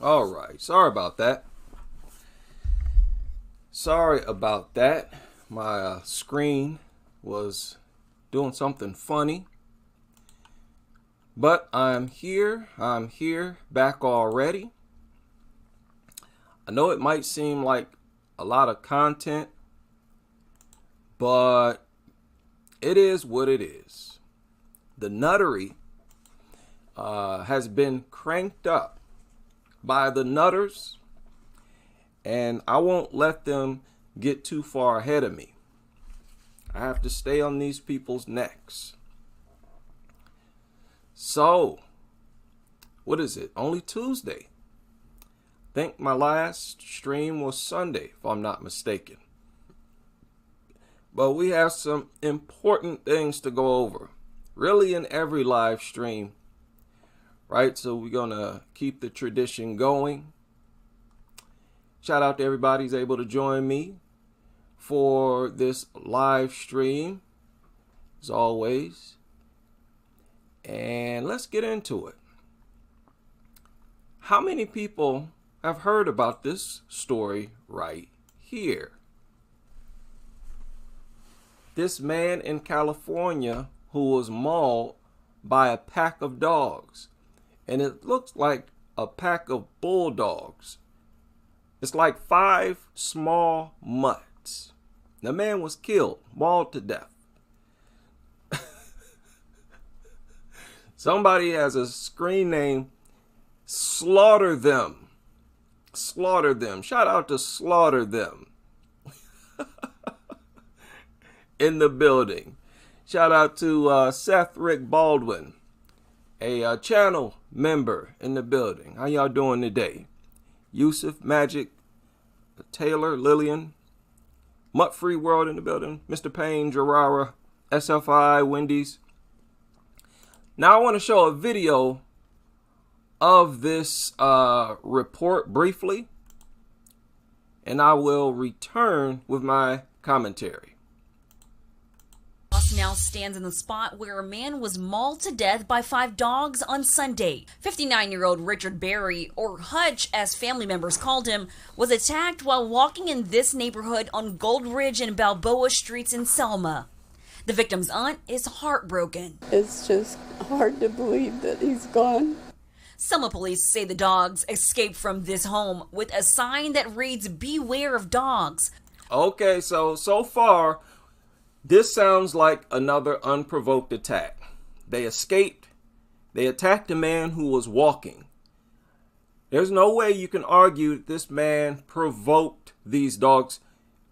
All right. Sorry about that. My screen was doing something funny. But I'm here. Back already. I know it might seem like a lot of content, but it is what it is. The Nuttery has been cranked up by the Nutters, and I won't let them get too far ahead of me. I have to stay on these people's necks. So, what is it? Only Tuesday. I think my last stream was Sunday, if I'm not mistaken. But we have some important things to go over. Really in every live stream. Right? So we're going to keep the tradition going. Shout out to everybody who's able to join me for this live stream, as always. And let's get into it. How many people have heard about this story right here? This man in California who was mauled by a pack of dogs. And it looks like a pack of bulldogs. It's like 5 small mutts. The man was killed, mauled to death. Somebody has a screen name, Slaughter Them. Slaughter Them. Shout out to Slaughter Them. In the building. Shout out to Seth Rick Baldwin, a channel member in the building. How y'all doing today? Yusuf, Magic, Taylor, Lillian, Mutt Free World in the building, Mr. Payne, Jarara, SFI, Wendy's. Now I want to show a video of this report briefly, and I will return with my commentary. Now stands in the spot where a man was mauled to death by 5 dogs on Sunday. 59-year-old Richard Berry, or Hutch as family members called him, was attacked while walking in this neighborhood on Gold Ridge and Balboa Streets in Selma. The victim's aunt is heartbroken. It's just hard to believe that he's gone. Selma police say the dogs escaped from this home with a sign that reads, "Beware of dogs." Okay, so far, this sounds like another unprovoked attack. They escaped. They attacked a man who was walking. There's no way you can argue that this man provoked these dogs.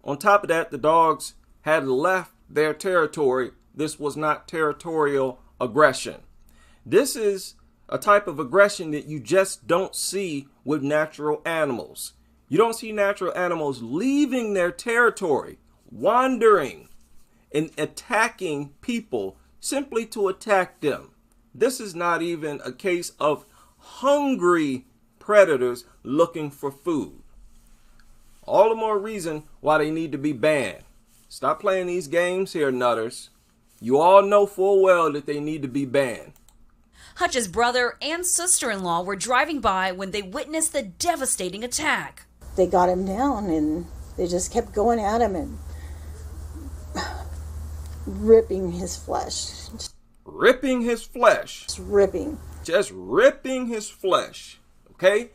On top of that, the dogs had left their territory. This was not territorial aggression. This is a type of aggression that you just don't see with natural animals. You don't see natural animals leaving their territory, wandering, and attacking people simply to attack them. This is not even a case of hungry predators looking for food. All the more reason why they need to be banned. Stop playing these games here, Nutters. You all know full well that they need to be banned. Hutch's brother and sister-in-law were driving by when they witnessed the devastating attack. They got him down and they just kept going at him and ripping his flesh. Ripping his flesh. Just ripping. Just ripping his flesh. Okay?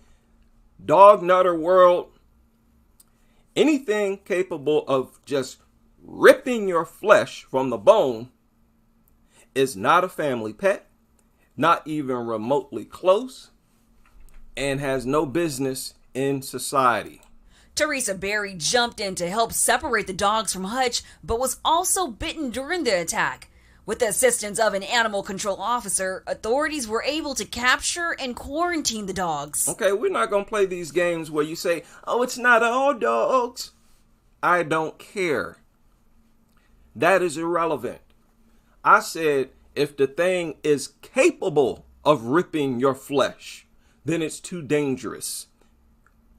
Dog Nutter world. Anything capable of just ripping your flesh from the bone is not a family pet, not even remotely close, and has no business in society. Teresa Berry jumped in to help separate the dogs from Hutch, but was also bitten during the attack. With the assistance of an animal control officer, authorities were able to capture and quarantine the dogs. Okay, we're not going to play these games where you say, oh, it's not all dogs. I don't care. That is irrelevant. I said, if the thing is capable of ripping your flesh, then it's too dangerous.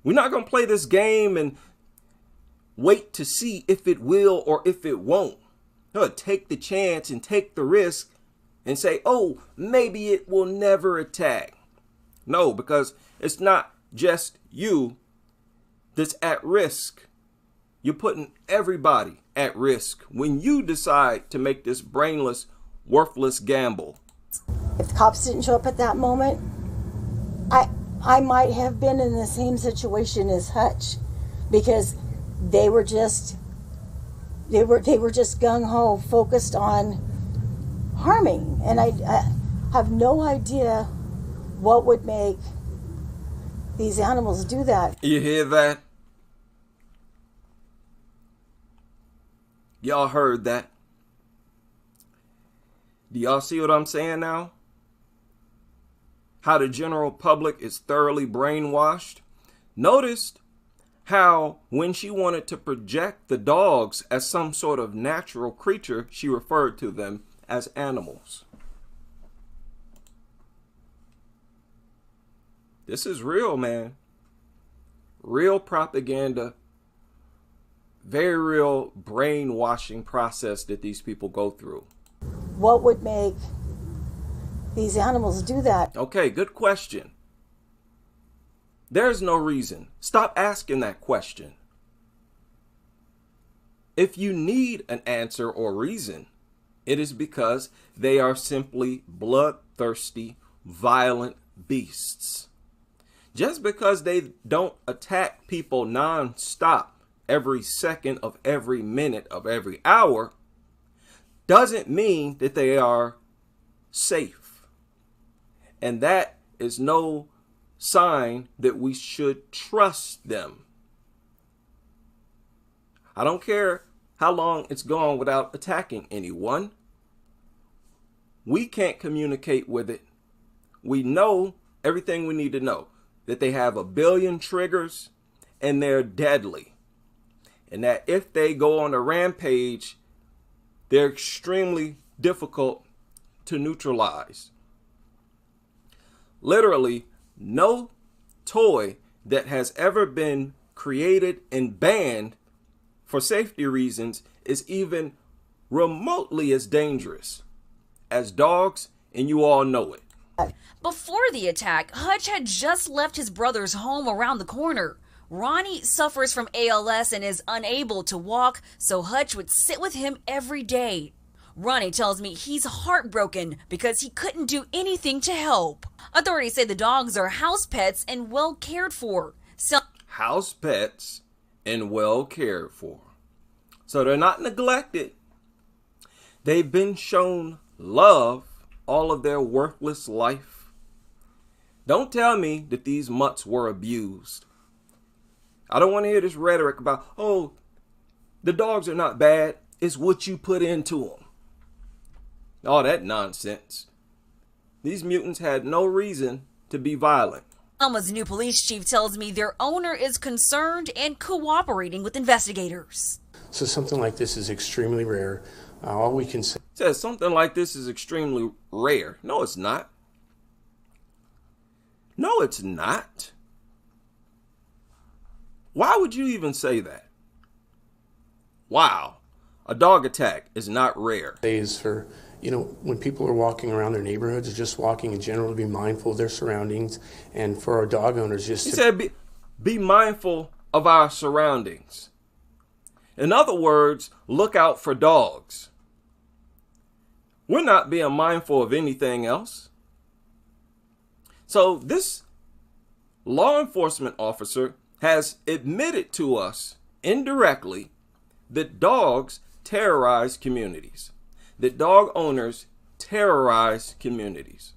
We're not going to play this game and wait to see if it will or if it won't. No, take the chance and take the risk and say, oh, maybe it will never attack. No, because it's not just you that's at risk. You're putting everybody at risk when you decide to make this brainless, worthless gamble. If the cops didn't show up at that moment, I might have been in the same situation as Hutch, because they were just gung ho, focused on harming, and I have no idea what would make these animals do that. You hear that? Y'all heard that? Do y'all see what I'm saying now? How the general public is thoroughly brainwashed? Noticed how when she wanted to project the dogs as some sort of natural creature, she referred to them as animals. This is real, man. Real propaganda. Very real brainwashing process that these people go through. What would make these animals do that? Okay, good question. There's no reason. Stop asking that question. If you need an answer or reason, it is because they are simply bloodthirsty, violent beasts. Just because they don't attack people non-stop every second of every minute of every hour doesn't mean that they are safe. And that is no sign that we should trust them. I don't care how long it's gone without attacking anyone. We can't communicate with it. We know everything we need to know. That they have 1 billion triggers and they're deadly. And that if they go on a rampage, they're extremely difficult to neutralize. Literally, no toy that has ever been created and banned for safety reasons is even remotely as dangerous as dogs, and you all know it. Before the attack, Hutch had just left his brother's home around the corner. Ronnie suffers from ALS and is unable to walk, so Hutch would sit with him every day. Ronnie tells me he's heartbroken because he couldn't do anything to help. Authorities say the dogs are house pets and well cared for. House pets and well cared for. So they're not neglected. They've been shown love all of their worthless life. Don't tell me that these mutts were abused. I don't want to hear this rhetoric about, oh, the dogs are not bad. It's what you put into them. All that nonsense. These mutants had no reason to be violent. Alma's new police chief tells me their owner is concerned and cooperating with investigators. So something like this is extremely rare. All we can say Says something like this is extremely rare. No, it's not. No, it's not. Why would you even say that? Wow. A dog attack is not rare. is for, when people are walking around their neighborhoods or just walking in general, to be mindful of their surroundings, and for our dog owners just He said be mindful of our surroundings. In other words, look out for dogs. We're not being mindful of anything else. So this law enforcement officer has admitted to us indirectly that dogs terrorize communities, that dog owners terrorize communities.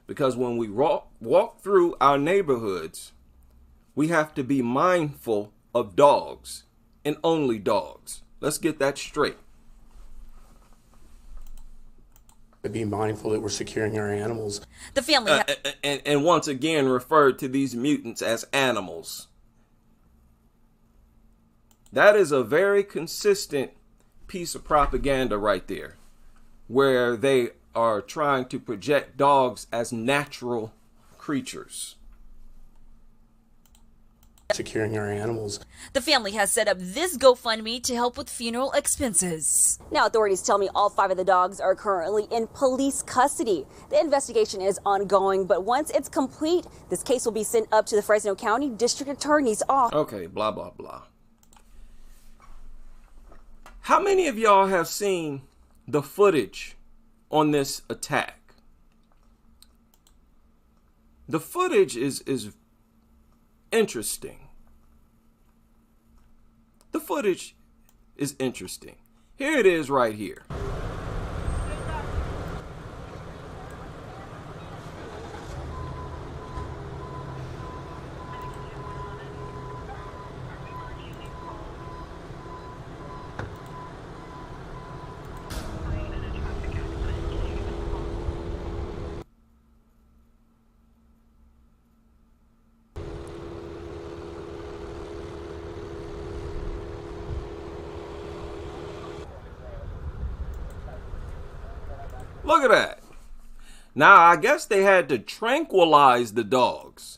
Because when we walk through our neighborhoods, we have to be mindful of dogs and only dogs. Let's get that straight. to be mindful that we're securing our animals. The family and once again referred to these mutants as animals. That is a very consistent piece of propaganda right there, where they are trying to project dogs as natural creatures. securing our animals. The family has set up this GoFundMe to help with funeral expenses. Now, authorities tell me all 5 of the dogs are currently in police custody. The investigation is ongoing, but once it's complete, this case will be sent up to the Fresno County District Attorney's office. Okay, blah, blah, blah. How many of y'all have seen the footage on this attack? The footage is interesting. The footage is interesting. Here it is right here. Look at that. Now, I guess they had to tranquilize the dogs.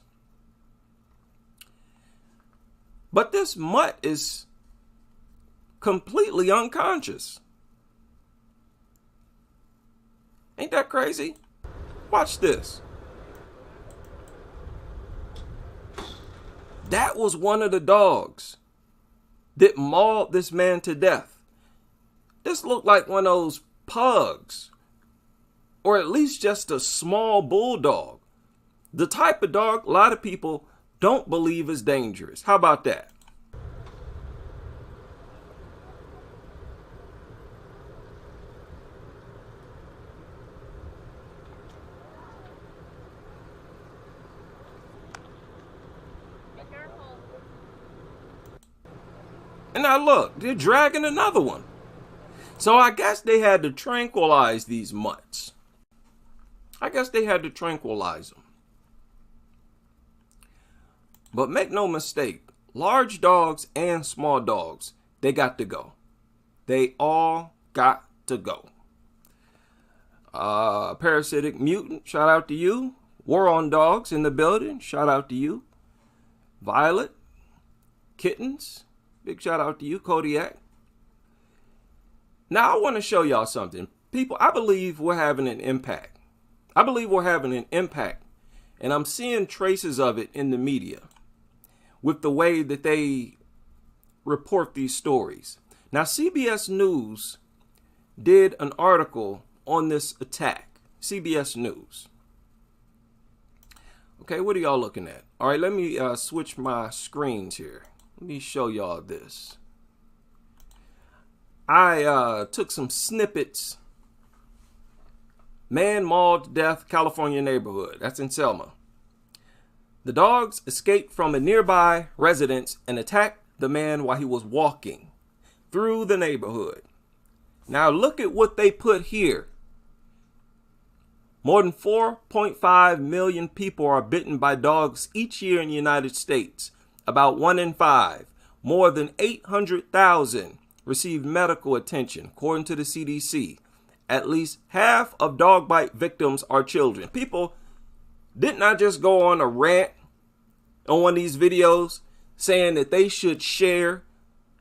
But this mutt is completely unconscious. Ain't that crazy? Watch this. That was one of the dogs that mauled this man to death. This looked like one of those pugs, or at least just a small bulldog. The type of dog a lot of people don't believe is dangerous. How about that? And now look, they're dragging another one. So I guess they had to tranquilize these mutts. I guess they had to tranquilize them. But make no mistake, large dogs and small dogs, they got to go. They all got to go. Parasitic Mutant, shout out to you. War on Dogs in the building, shout out to you. Violet, Kittens, big shout out to you. Kodiak. Now I want to show y'all something. People, I believe we're having an impact. I believe we're having an impact, and I'm seeing traces of it in the media with the way that they report these stories. Now, CBS News did an article on this attack. CBS News. Okay, what are y'all looking at? All right, let me switch my screens here. Let me show y'all this. I took some snippets. Man mauled to death, California neighborhood. That's in Selma. The dogs escaped from a nearby residence and attacked the man while he was walking through the neighborhood. Now look at what they put here. More than 4.5 million people are bitten by dogs each year in the United States. About 1 in 5. More than 800,000 receive medical attention, according to the CDC. At least half of dog bite victims are children. People, didn't I just go on a rant on one of these videos saying that they should share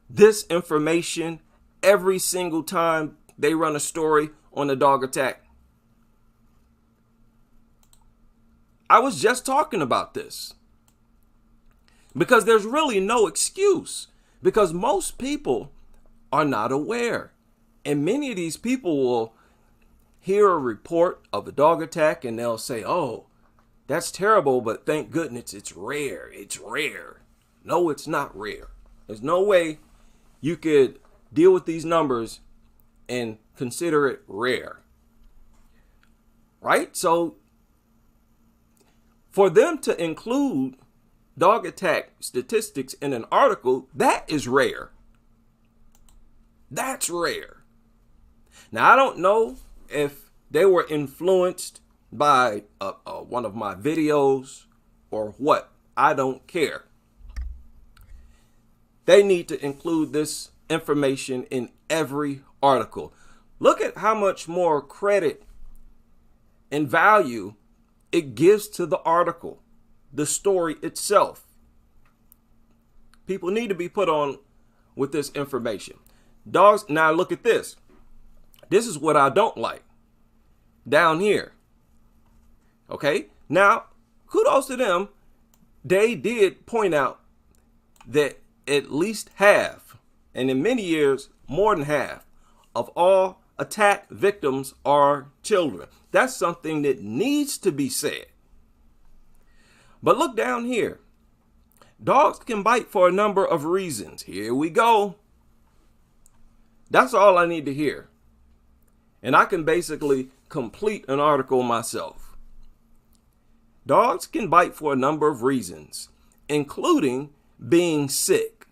this information every single time they run a story on a dog attack? I was just talking about this because there's really no excuse, because most people are not aware. And many of these people will hear a report of a dog attack and they'll say, oh, that's terrible, but thank goodness it's rare. It's rare. No, it's not rare. There's no way you could deal with these numbers and consider it rare. Right? So for them to include dog attack statistics in an article, that is rare. That's rare. Now, I don't know if they were influenced by one of my videos or what. I don't care. They need to include this information in every article. Look at how much more credit and value it gives to the article, the story itself. People need to be put on with this information. Dogs, now look at this. This is what I don't like. Down here. Okay? Now, kudos to them. They did point out that at least half, and in many years, more than half, of all attack victims are children. That's something that needs to be said. But look down here. Dogs can bite for a number of reasons. Here we go. That's all I need to hear. And I can basically complete an article myself. Dogs can bite for a number of reasons, including being sick,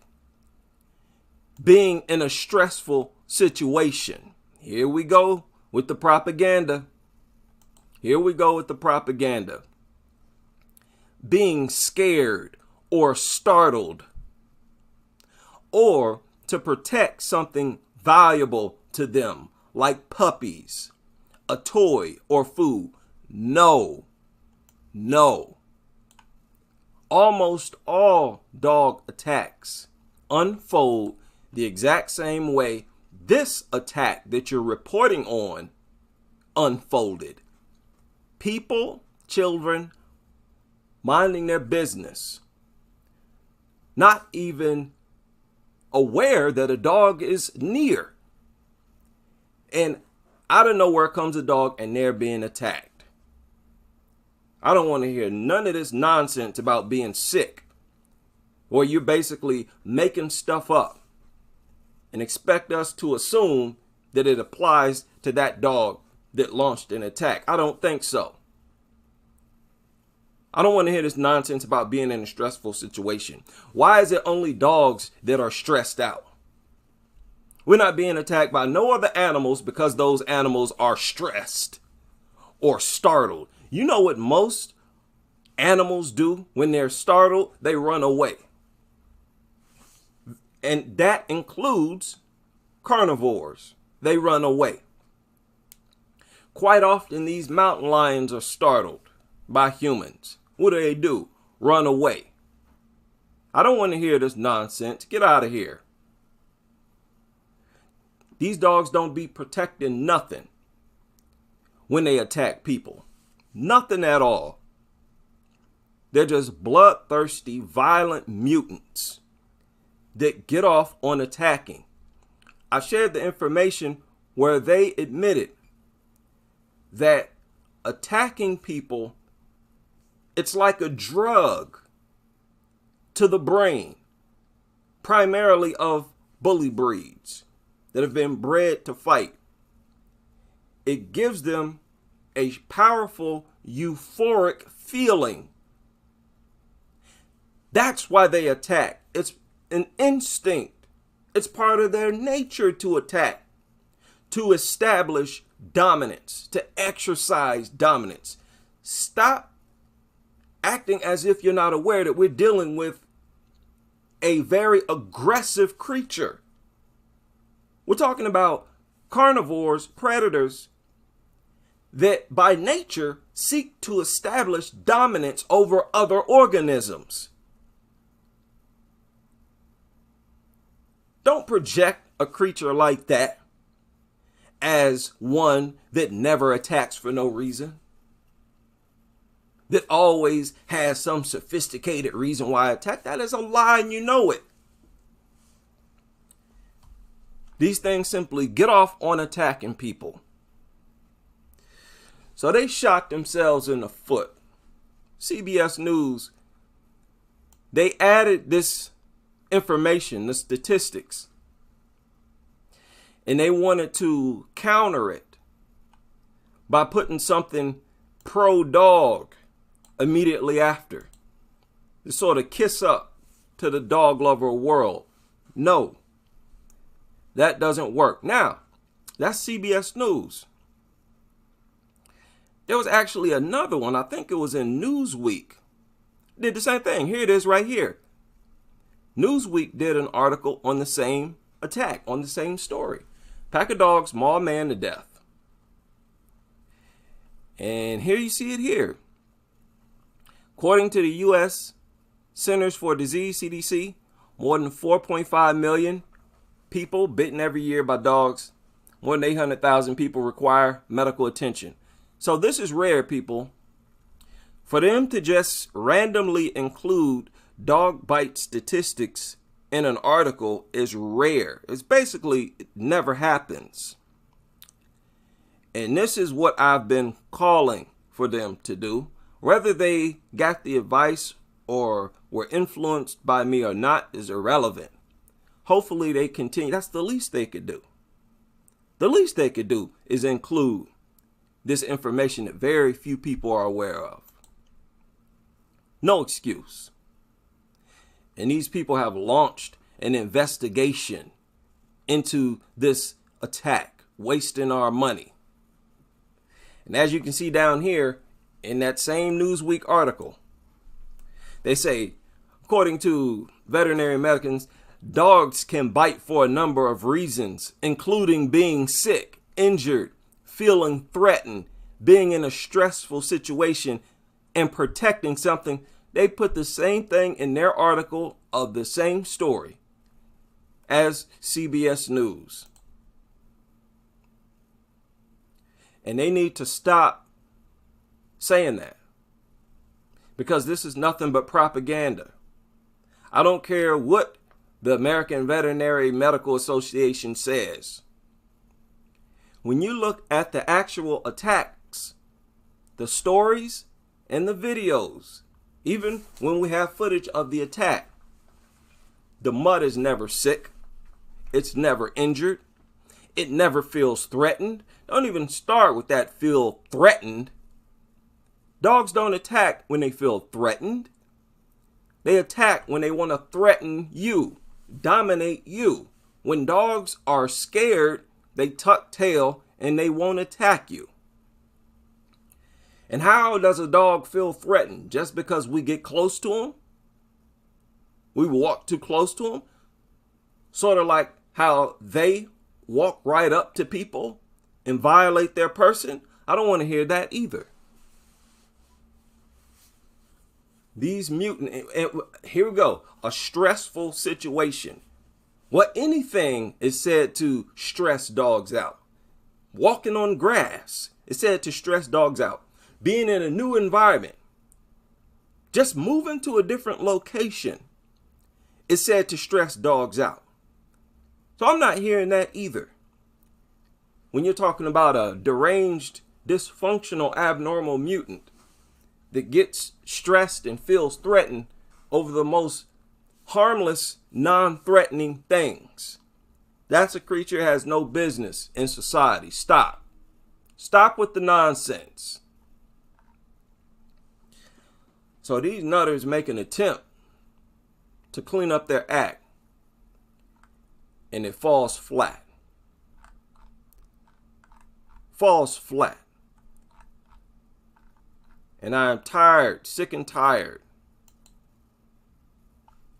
being in a stressful situation. Here we go with the propaganda. Here we go with the propaganda. Being scared or startled, or to protect something valuable to them, like puppies, a toy, or food. No. Almost all dog attacks unfold the exact same way this attack that you're reporting on unfolded. People, children, minding their business, not even aware that a dog is near. And out of nowhere comes a dog and they're being attacked. I don't want to hear none of this nonsense about being sick, or you're basically making stuff up and expect us to assume that it applies to that dog that launched an attack. I don't think so. I don't want to hear this nonsense about being in a stressful situation. Why is it only dogs that are stressed out? We're not being attacked by no other animals because those animals are stressed or startled. You know what most animals do when they're startled? They run away. And that includes carnivores. They run away. Quite often, these mountain lions are startled by humans. What do? Run away. I don't want to hear this nonsense. Get out of here. These dogs don't be protecting nothing when they attack people. Nothing at all. They're just bloodthirsty, violent mutants that get off on attacking. I shared the information where they admitted that attacking people, it's like a drug to the brain, primarily of bully breeds that have been bred to fight. It gives them a powerful euphoric feeling. That's why they attack. It's an instinct. It's part of their nature to attack, to establish dominance, to exercise dominance. Stop acting as if you're not aware that we're dealing with a very aggressive creature. We're talking about carnivores, predators, that by nature seek to establish dominance over other organisms. Don't project a creature like that as one that never attacks for no reason, that always has some sophisticated reason why I attack. That is a lie, and you know it. These things simply get off on attacking people. So they shot themselves in the foot. CBS News, they added this information, the statistics, and they wanted to counter it by putting something pro-dog immediately after, to sort of kiss up to the dog lover world. No, that doesn't work. Now, that's CBS News. There was actually another one, I think it was in Newsweek, did the same thing. Here it is right here. Newsweek did an article on the same attack, on the same story. Pack of dogs maul man to death. And here you see it here. According to the U.S. Centers for Disease, CDC, More than 4.5 million people bitten every year by dogs. More than 800,000 people require medical attention. So this is rare, people. For them to just randomly include dog bite statistics in an article is rare. It's basically, it never happens. And this is what I've been calling for them to do. Whether they got the advice or were influenced by me or not is irrelevant. Hopefully they continue. That's the least they could do. The least they could do is include this information that very few people are aware of. No excuse. And these people have launched an investigation into this attack, wasting our money. And as you can see down here in that same Newsweek article, they say, according to veterinary medicines, dogs can bite for a number of reasons, including being sick, injured, feeling threatened, being in a stressful situation, and protecting something. They put the same thing in their article of the same story as CBS News. And they need to stop saying that, because this is nothing but propaganda. I don't care what the American Veterinary Medical Association says. When you look at the actual attacks, the stories and the videos, even when we have footage of the attack, the mutt is never sick. It's never injured. It never feels threatened. Don't even start with that feel threatened. Dogs don't attack when they feel threatened. They attack when they want to threaten you, dominate you. When dogs are scared, they tuck tail and they won't attack you. And how does a dog feel threatened? Just because we get close to him? We walk too close to him? Sort of like how they walk right up to people and violate their person? I don't want to hear that either. These mutant, and here we go, a stressful situation. What anything is said to stress dogs out. Walking on grass is said to stress dogs out. Being in a new environment, just moving to a different location is said to stress dogs out. So I'm not hearing that either. When you're talking about a deranged, dysfunctional, abnormal mutant that gets stressed and feels threatened over the most harmless, non-threatening things. That's a creature that has no business in society. Stop. Stop with the nonsense. So these nutters make an attempt to clean up their act, and it falls flat. Falls flat. And I am tired, sick and tired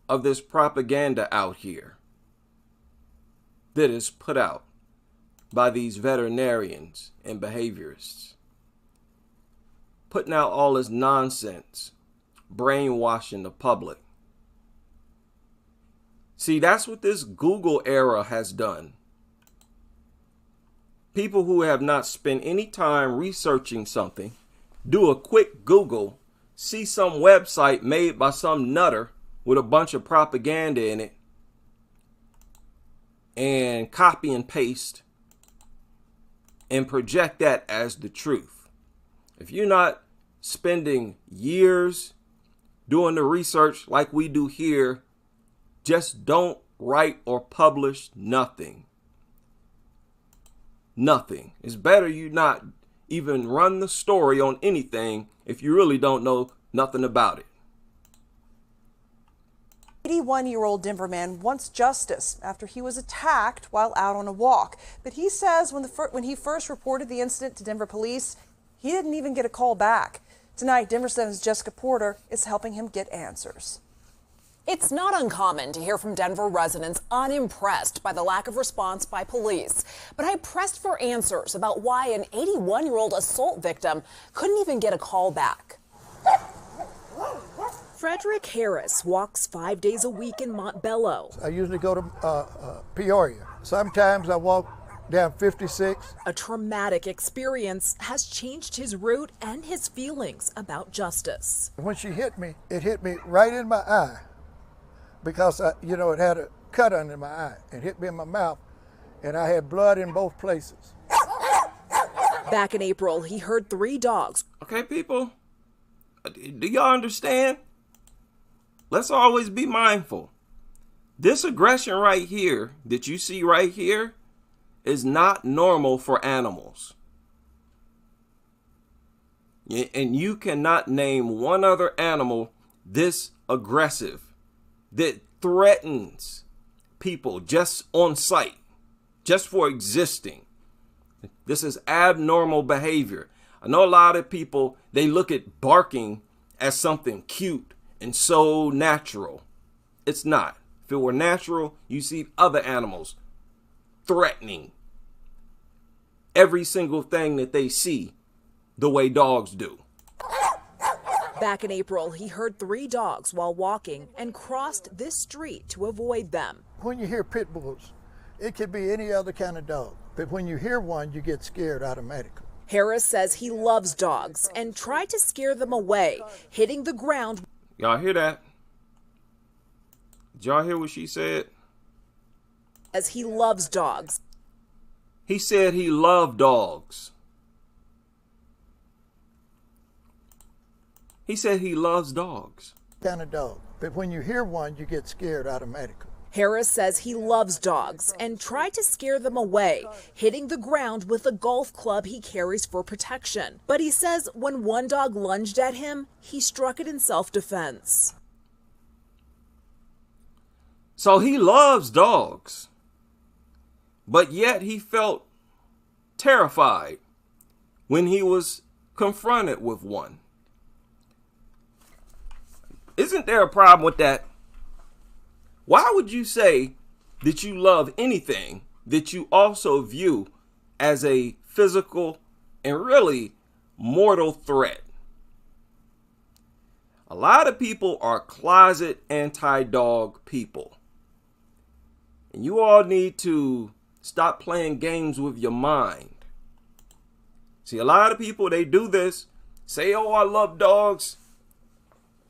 of this propaganda out here that is put out by these veterinarians and behaviorists. Putting out all this nonsense, brainwashing the public. See, that's what this Google era has done. People who have not spent any time researching something, do a quick Google, see some website made by some nutter with a bunch of propaganda in it, and copy and paste and project that as the truth. If you're not spending years doing the research like we do here, just don't write or publish nothing. Nothing. It's better you not even run the story on anything if you really don't know nothing about it. 81-year-old Denver man wants justice after he was attacked while out on a walk. But he says when he first reported the incident to Denver police, he didn't even get a call back. Tonight, Denver 7's Jessica Porter is helping him get answers. It's not uncommon to hear from Denver residents unimpressed by the lack of response by police. But I pressed for answers about why an 81-year-old assault victim couldn't even get a call back. Frederick Harris walks 5 days a week in Montbello. I usually go to Peoria. Sometimes I walk down 56. A traumatic experience has changed his route and his feelings about justice. When she hit me, it hit me right in my eye because, it had a cut under my eye. It hit me in my mouth, and I had blood in both places. Back in April, he heard 3 dogs. Okay, people, do y'all understand? Let's always be mindful. This aggression right here that you see right here is not normal for animals. And you cannot name one other animal this aggressive that threatens people just on sight, just for existing. This is abnormal behavior. I know a lot of people, they look at barking as something cute and so natural. It's not. If it were natural, you see other animals threatening every single thing that they see the way dogs do. Back in April, he heard 3 dogs while walking and crossed this street to avoid them. When you hear pit bulls, it could be any other kind of dog, but when you hear one, you get scared automatically. Harris says he loves dogs and tried to scare them away, hitting the ground. Y'all hear that? Did y'all hear what she said? As he loves dogs. He said he loved dogs. He said he loves dogs. Kind of dog, but when you hear one, you get scared automatically. Harris says he loves dogs and tried to scare them away, hitting the ground with a golf club he carries for protection. But he says when one dog lunged at him, he struck it in self-defense. So he loves dogs, but yet he felt terrified when he was confronted with one. Isn't there a problem with that? Why would you say that you love anything that you also view as a physical and really mortal threat? A lot of people are closet anti-dog people. And you all need to stop playing games with your mind. See, a lot of people, they do this, say, oh, I love dogs,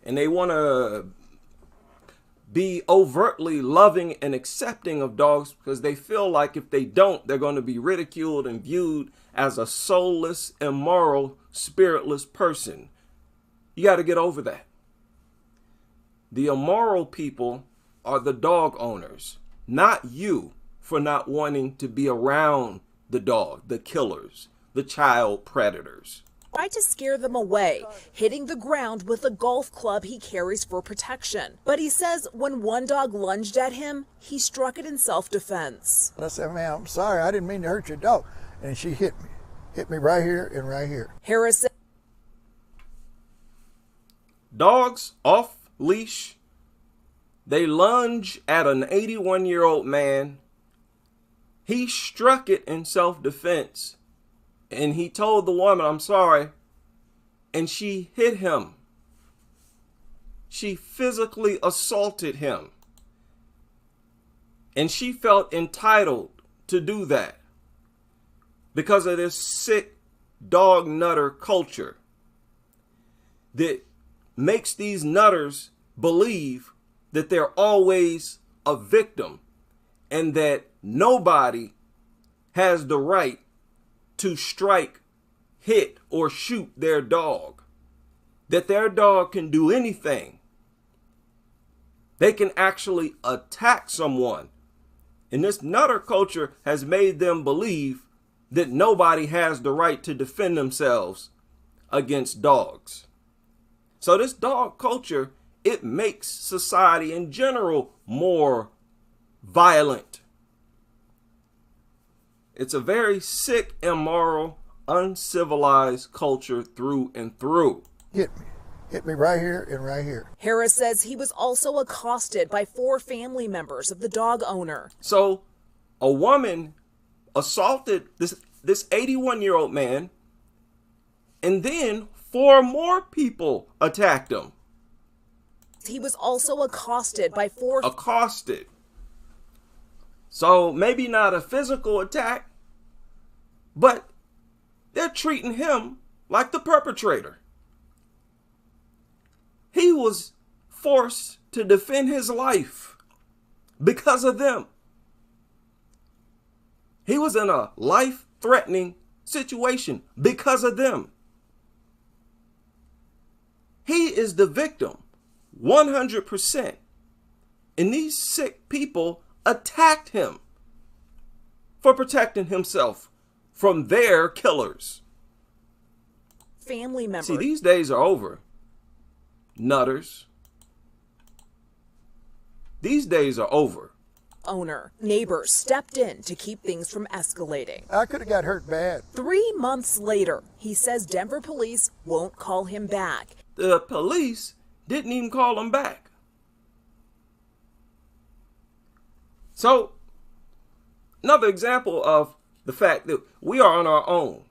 and they want to be overtly loving and accepting of dogs because they feel like if they don't, they're going to be ridiculed and viewed as a soulless, immoral, spiritless person. You got to get over that. The immoral people are the dog owners, not you for not wanting to be around the dog, the killers, the child predators. Tried to scare them away, hitting the ground with a golf club he carries for protection. But he says when one dog lunged at him, he struck it in self-defense. I said, man, I'm sorry, I didn't mean to hurt your dog. And she hit me right here and right here. Harris said, dogs off leash, they lunge at an 81-year-old man. He struck it in self-defense. And he told the woman, I'm sorry, and she hit him. She physically assaulted him. And she felt entitled to do that because of this sick dog nutter culture that makes these nutters believe that they're always a victim and that nobody has the right to strike, hit, or shoot their dog. That their dog can do anything. They can actually attack someone. And this nutter culture has made them believe that nobody has the right to defend themselves against dogs. So this dog culture, it makes society in general more violent. It's a very sick, immoral, uncivilized culture through and through. Hit me right here and right here. Harris says he was also accosted by 4 family members of the dog owner. So a woman assaulted this 81-year-old man, and then 4 more people attacked him. He was also accosted by four. Accosted. So maybe not a physical attack, but they're treating him like the perpetrator. He was forced to defend his life because of them. He was in a life-threatening situation because of them. He is the victim 100%. And these sick people attacked him for protecting himself from their killers. Family members. See, these days are over, nutters. These days are over. Owner, neighbors stepped in to keep things from escalating. I could have got hurt bad. 3 months later, he says Denver police won't call him back. The police didn't even call him back. So, another example of the fact that we are on our own.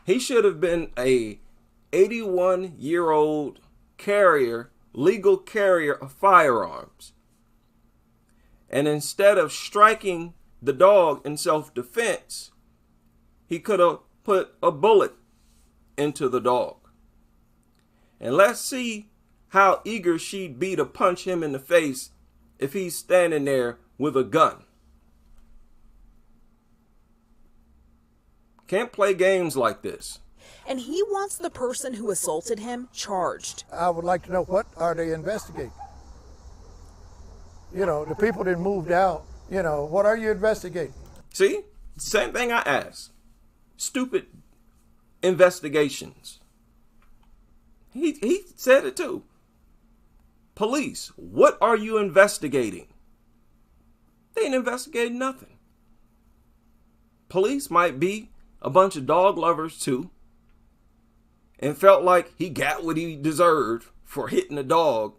He should have been a 81-year-old carrier, legal carrier of firearms. And instead of striking the dog in self-defense, he could have put a bullet into the dog. And let's see how eager she'd be to punch him in the face if he's standing there with a gun. Can't play games like this. And he wants the person who assaulted him charged. I would like to know, what are they investigating? You know, the people that moved out, you know, what are you investigating? See, same thing I asked. Stupid investigations. He said it too. Police, what are you investigating? They ain't investigating nothing. Police might be a bunch of dog lovers too, and felt like he got what he deserved for hitting a dog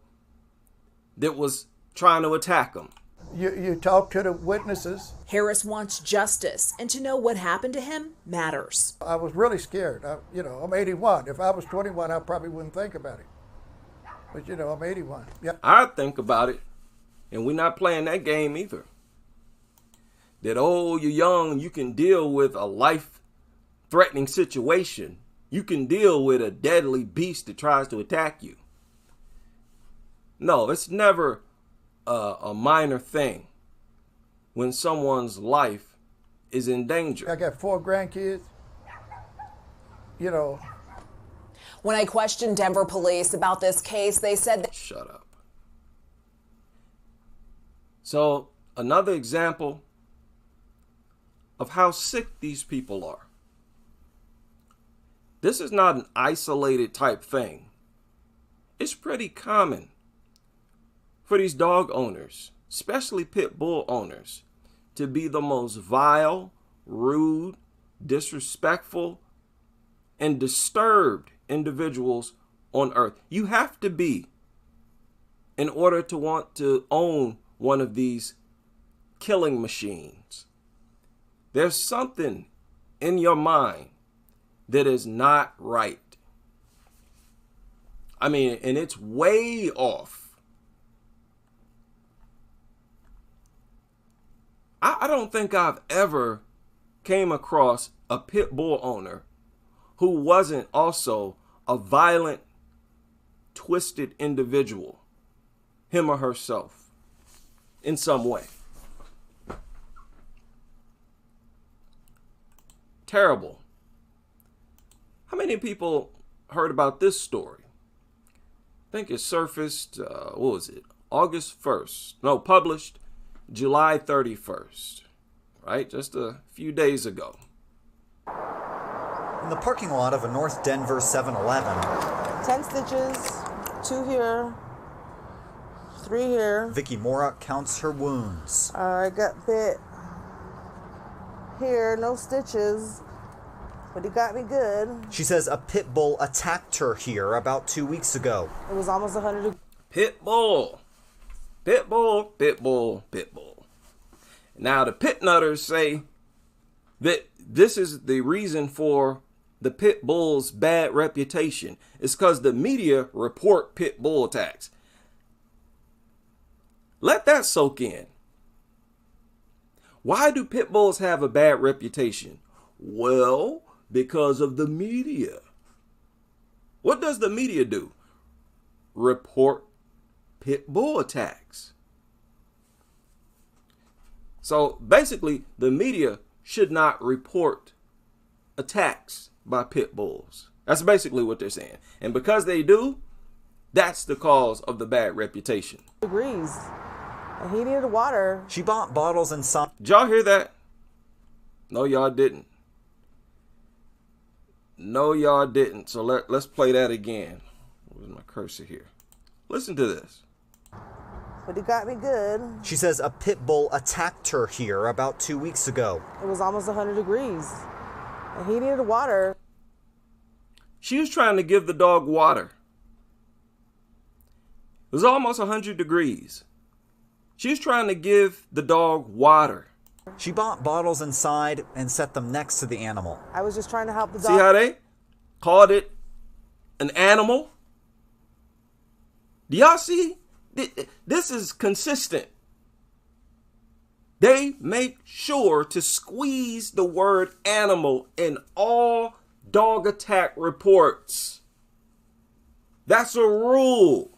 that was trying to attack him. You talk to the witnesses. Harris wants justice, and to know what happened to him matters. I was really scared. I'm 81. If I was 21, I probably wouldn't think about it. But, you know, I'm 81. Yeah. I'd think about it, and we're not playing that game either. That, oh, you're young, you can deal with a life-threatening situation. You can deal with a deadly beast that tries to attack you. No, it's never a minor thing when someone's life is in danger. I got 4 grandkids. You know. When I questioned Denver police about this case, they said that. Shut up. So, another example of how sick these people are. This is not an isolated type thing. It's pretty common for these dog owners, especially pit bull owners, to be the most vile, rude, disrespectful, and disturbed individuals on earth. You have to be in order to want to own one of these killing machines. There's something in your mind that is not right. I mean, and it's way off. I don't think I've ever came across a pit bull owner who wasn't also a violent, twisted individual, him or herself, in some way. Terrible. How many people heard about this story? I think it surfaced, what was it? August 1st. No, published July 31st, right? Just a few days ago. In the parking lot of a North Denver 7-Eleven. 10 stitches, 2 here, 3 here. Vicky Mora counts her wounds. I got bit here, no stitches, but he got me good. She says a pit bull attacked her here about 2 weeks ago. It was almost 100. Pit bull. Pit bull, pit bull, pit bull. Now the pit nutters say that this is the reason for the pit bull's bad reputation. It's because the media report pit bull attacks. Let that soak in. Why do pit bulls have a bad reputation? Well, because of the media. What does the media do? Report pit bull attacks. So basically, the media should not report attacks by pit bulls. That's basically what they're saying. And because they do, that's the cause of the bad reputation. Degrees. And he needed water. She bought bottles and some. Did y'all hear that? No, y'all didn't. No, y'all didn't. So let's play that again. Where's my cursor here? Listen to this. But he got me good. She says a pit bull attacked her here about 2 weeks ago. It was almost 100 degrees. And he needed water. She was trying to give the dog water. It was almost 100 degrees. She was trying to give the dog water. She bought bottles inside and set them next to the animal. I was just trying to help the dog. See how they called it an animal? Do y'all see? This is consistent. They make sure to squeeze the word animal in all dog attack reports. That's a rule.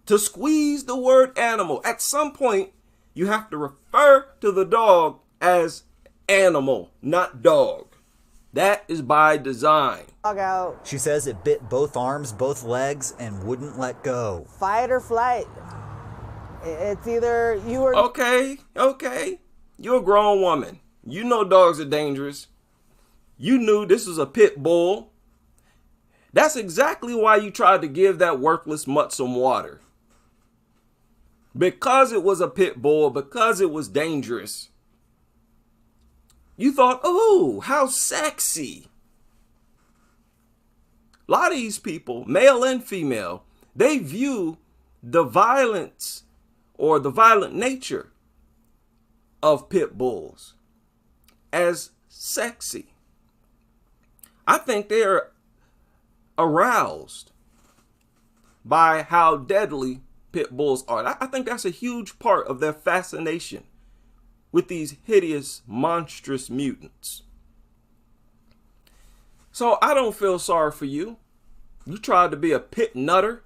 To squeeze the word animal. At some point, you have to refer to the dog as animal, not dog. That is by design. Dog out. She says it bit both arms, both legs, and wouldn't let go. Fight or flight. It's either you or... Okay. You're a grown woman. You know dogs are dangerous. You knew this was a pit bull. That's exactly why you tried to give that worthless mutt some water. Because it was a pit bull, because it was dangerous. You thought, oh, how sexy. A lot of these people, male and female, they view the violence or the violent nature of pit bulls as sexy. I think they're aroused by how deadly pit bulls are. I think that's a huge part of their fascination with these hideous, monstrous mutants. So I don't feel sorry for you. You tried to be a pit nutter.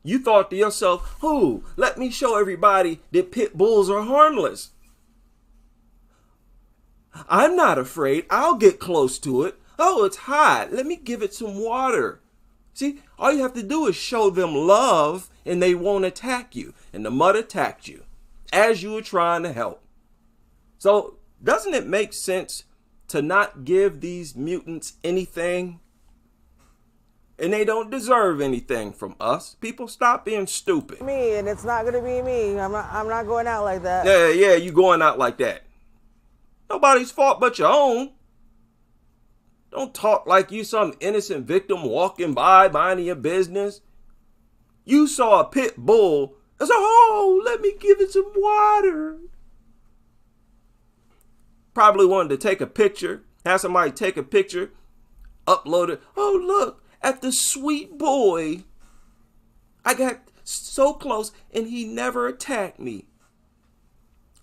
You thought to yourself, oh, let me show everybody that pit bulls are harmless. I'm not afraid. I'll get close to it. Oh, it's hot. Let me give it some water. See, all you have to do is show them love and they won't attack you. And the mutt attacked you as you were trying to help. So doesn't it make sense to not give these mutants anything? And they don't deserve anything from us. People, stop being stupid. Me, and it's not gonna be me. I'm not going out like that. Yeah, you going out like that. Nobody's fault but your own. Don't talk like you some innocent victim walking by, minding your business. You saw a pit bull and said, oh, let me give it some water. Probably wanted to take a picture, have somebody take a picture, upload it. Oh, look at the sweet boy. I got so close and he never attacked me.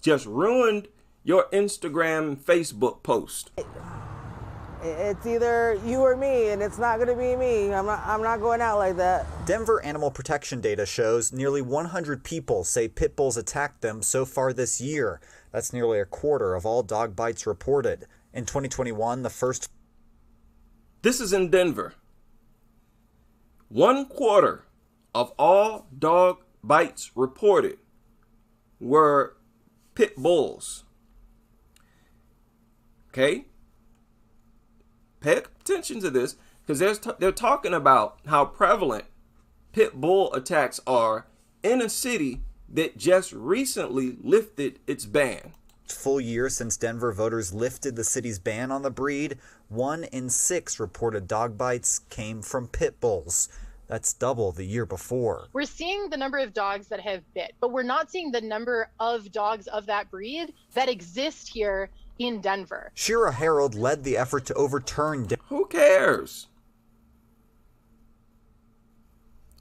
Just ruined your Instagram and Facebook post. It's either you or me, and it's not going to be me. I'm not going out like that. Denver animal protection data shows nearly 100 people say pit bulls attacked them so far this year. That's nearly a quarter of all dog bites reported. In 2021, the first... This is in Denver. 1/4 of all dog bites reported were pit bulls. Okay? Pay attention to this, because they're talking about how prevalent pit bull attacks are in a city that just recently lifted its ban. Full year since Denver voters lifted the city's ban on the breed, 1 in 6 reported dog bites came from pit bulls. That's double the year before. We're seeing the number of dogs that have bit, but we're not seeing the number of dogs of that breed that exist here in Denver. Shira Harold led the effort to overturn... Who cares?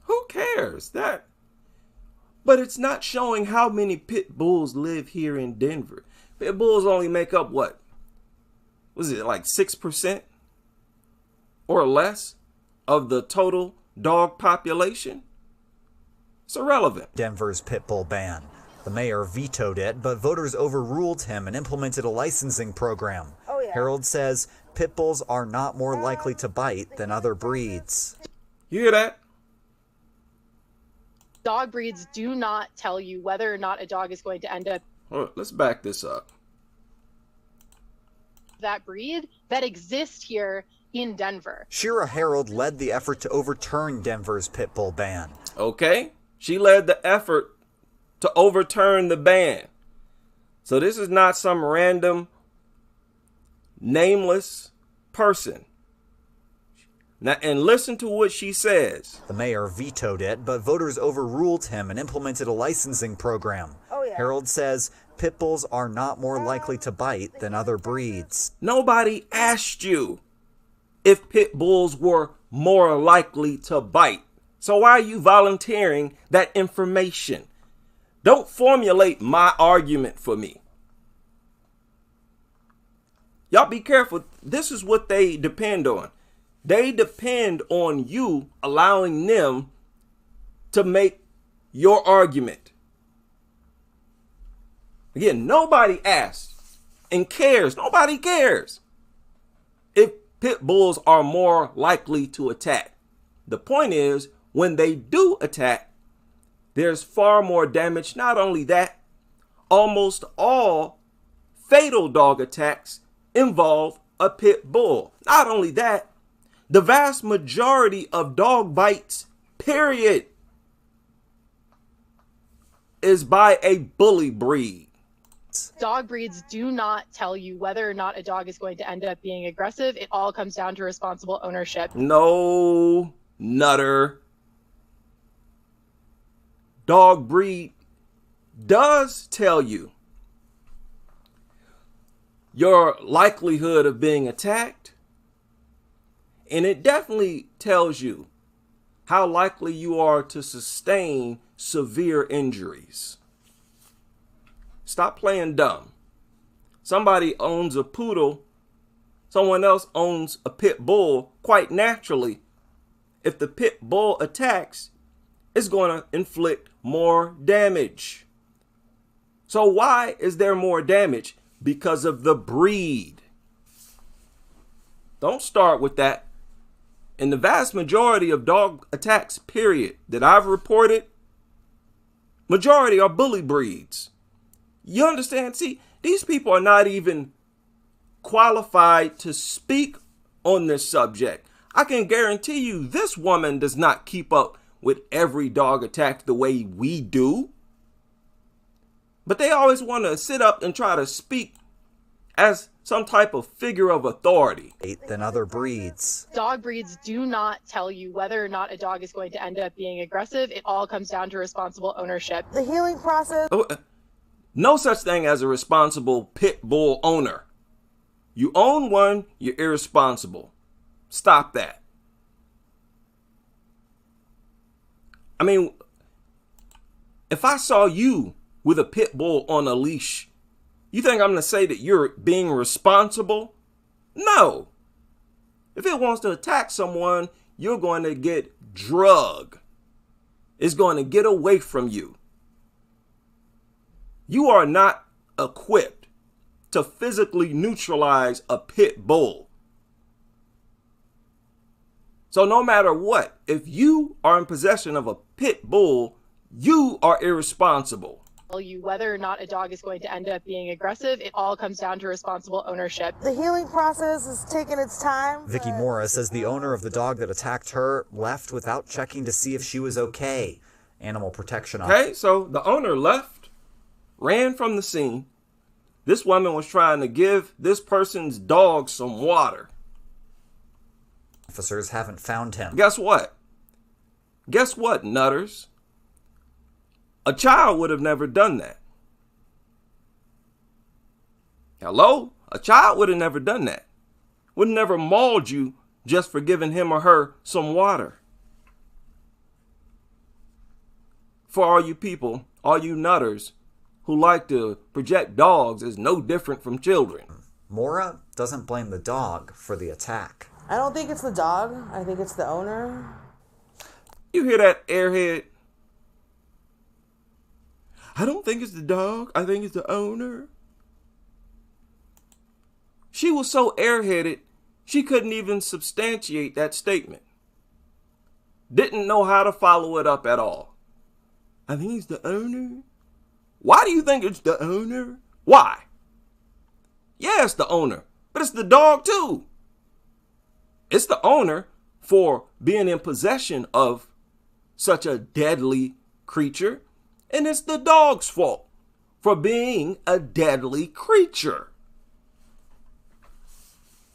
Who cares? That But it's not showing how many pit bulls live here in Denver. Pit bulls only make up what? Was it like 6% or less of the total dog population? It's irrelevant. Denver's pit bull ban. The mayor vetoed it, but voters overruled him and implemented a licensing program. Oh, yeah. Harold says pit bulls are not more likely to bite than other breeds. You hear that? Dog breeds do not tell you whether or not a dog is going to end up Let's back this up. that breed that exist here in Denver. Shira Harold led the effort to overturn Denver's pit bull ban. Okay, she led the effort to overturn the ban. So this is not some random, nameless person. Now, and listen to what she says. The mayor vetoed it, but voters overruled him and implemented a licensing program. Oh, yeah. Harold says pit bulls are not more likely to bite than other breeds. Nobody asked you if pit bulls were more likely to bite. So why are you volunteering that information? Don't formulate my argument for me. Y'all be careful. This is what they depend on. They depend on you allowing them to make your argument. Again, nobody asks and cares. Nobody cares if pit bulls are more likely to attack. The point is, when they do attack, there's far more damage. Not only that, almost all fatal dog attacks involve a pit bull. Not only that, the vast majority of dog bites, period, is by a bully breed. Dog breeds do not tell you whether or not a dog is going to end up being aggressive. It all comes down to responsible ownership. No, Nutter. Dog breed does tell you your likelihood of being attacked, and it definitely tells you how likely you are to sustain severe injuries. Stop playing dumb. Somebody owns a poodle, someone else owns a pit bull. Quite naturally, if the pit bull attacks, it's going to inflict more damage. So why is there more damage? Because of the breed. Don't start with that. In the vast majority of dog attacks, period, that I've reported, majority are bully breeds. You understand? See, these people are not even qualified to speak on this subject. I can guarantee you this woman does not keep up with every dog attack the way we do. But they always want to sit up and try to speak as some type of figure of authority. Than other breeds. Dog breeds do not tell you whether or not a dog is going to end up being aggressive. It all comes down to responsible ownership. The healing process. No such thing as a responsible pit bull owner. You own one, you're irresponsible. Stop that. I mean, if I saw you with a pit bull on a leash, you think I'm going to say that you're being responsible? No. If it wants to attack someone, you're going to get drugged. It's going to get away from you. You are not equipped to physically neutralize a pit bull. So no matter what, if you are in possession of a pit bull, you are irresponsible. Tell you whether or not a dog is going to end up being aggressive. It all comes down to responsible ownership. The healing process is taking its time. Vicky Morris says the owner of the dog that attacked her left without checking to see if she was okay. Animal protection officer. Okay, so the owner left, ran from the scene. This woman was trying to give this person's dog some water. Officers haven't found him. Guess what? Guess what, nutters? A child would have never done that. Hello? A child would have never done that. Would have never mauled you just for giving him or her some water. for all you people, all you nutters who like to project dogs as no different from children. Mora doesn't blame the dog for the attack. I don't think it's the dog. I think it's the owner. You hear that, airhead? I don't think it's the dog. I think it's the owner. She was so airheaded, she couldn't even substantiate that statement. Didn't know how to follow it up at all. I think it's the owner. Why do you think it's the owner? Why? Yeah, it's the owner, but it's the dog too. It's the owner for being in possession of such a deadly creature, and it's the dog's fault for being a deadly creature.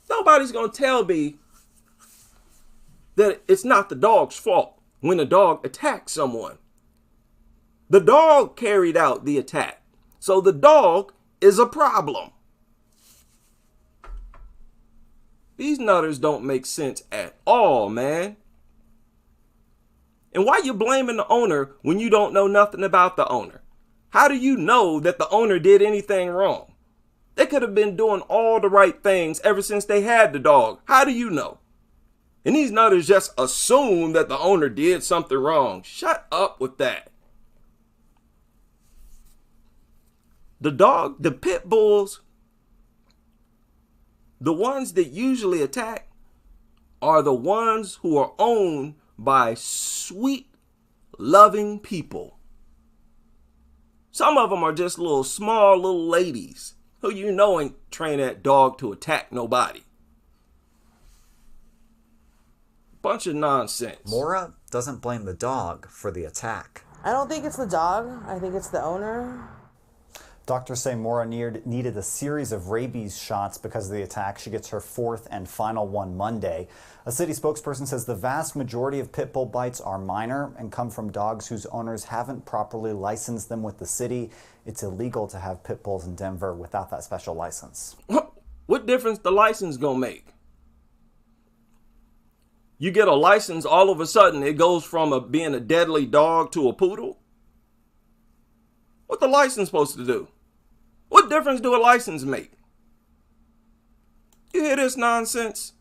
Nobody's going to tell me that it's not the dog's fault when a dog attacks someone. The dog carried out the attack, so the dog is a problem. These nutters don't make sense at all, man. And why you blaming the owner when you don't know nothing about the owner? How do you know that the owner did anything wrong? They could have been doing all the right things ever since they had the dog. How do you know? And these nutters just assume that the owner did something wrong. Shut up with that. The pit bulls, the ones that usually attack are the ones who are owned by sweet, loving people. Some of them are just small little ladies who you know ain't train that dog to attack nobody. Bunch of nonsense. Mora doesn't blame the dog for the attack. I don't think it's the dog. I think it's the owner. Doctors say Mora needed a series of rabies shots because of the attack. She gets her fourth and final one Monday. A city spokesperson says the vast majority of pit bull bites are minor and come from dogs whose owners haven't properly licensed them with the city. It's illegal to have pit bulls in Denver without that special license. What difference the license gonna make? You get a license, all of a sudden it goes from being a deadly dog to a poodle? What the license supposed to do? What difference do a license make? You hear this nonsense?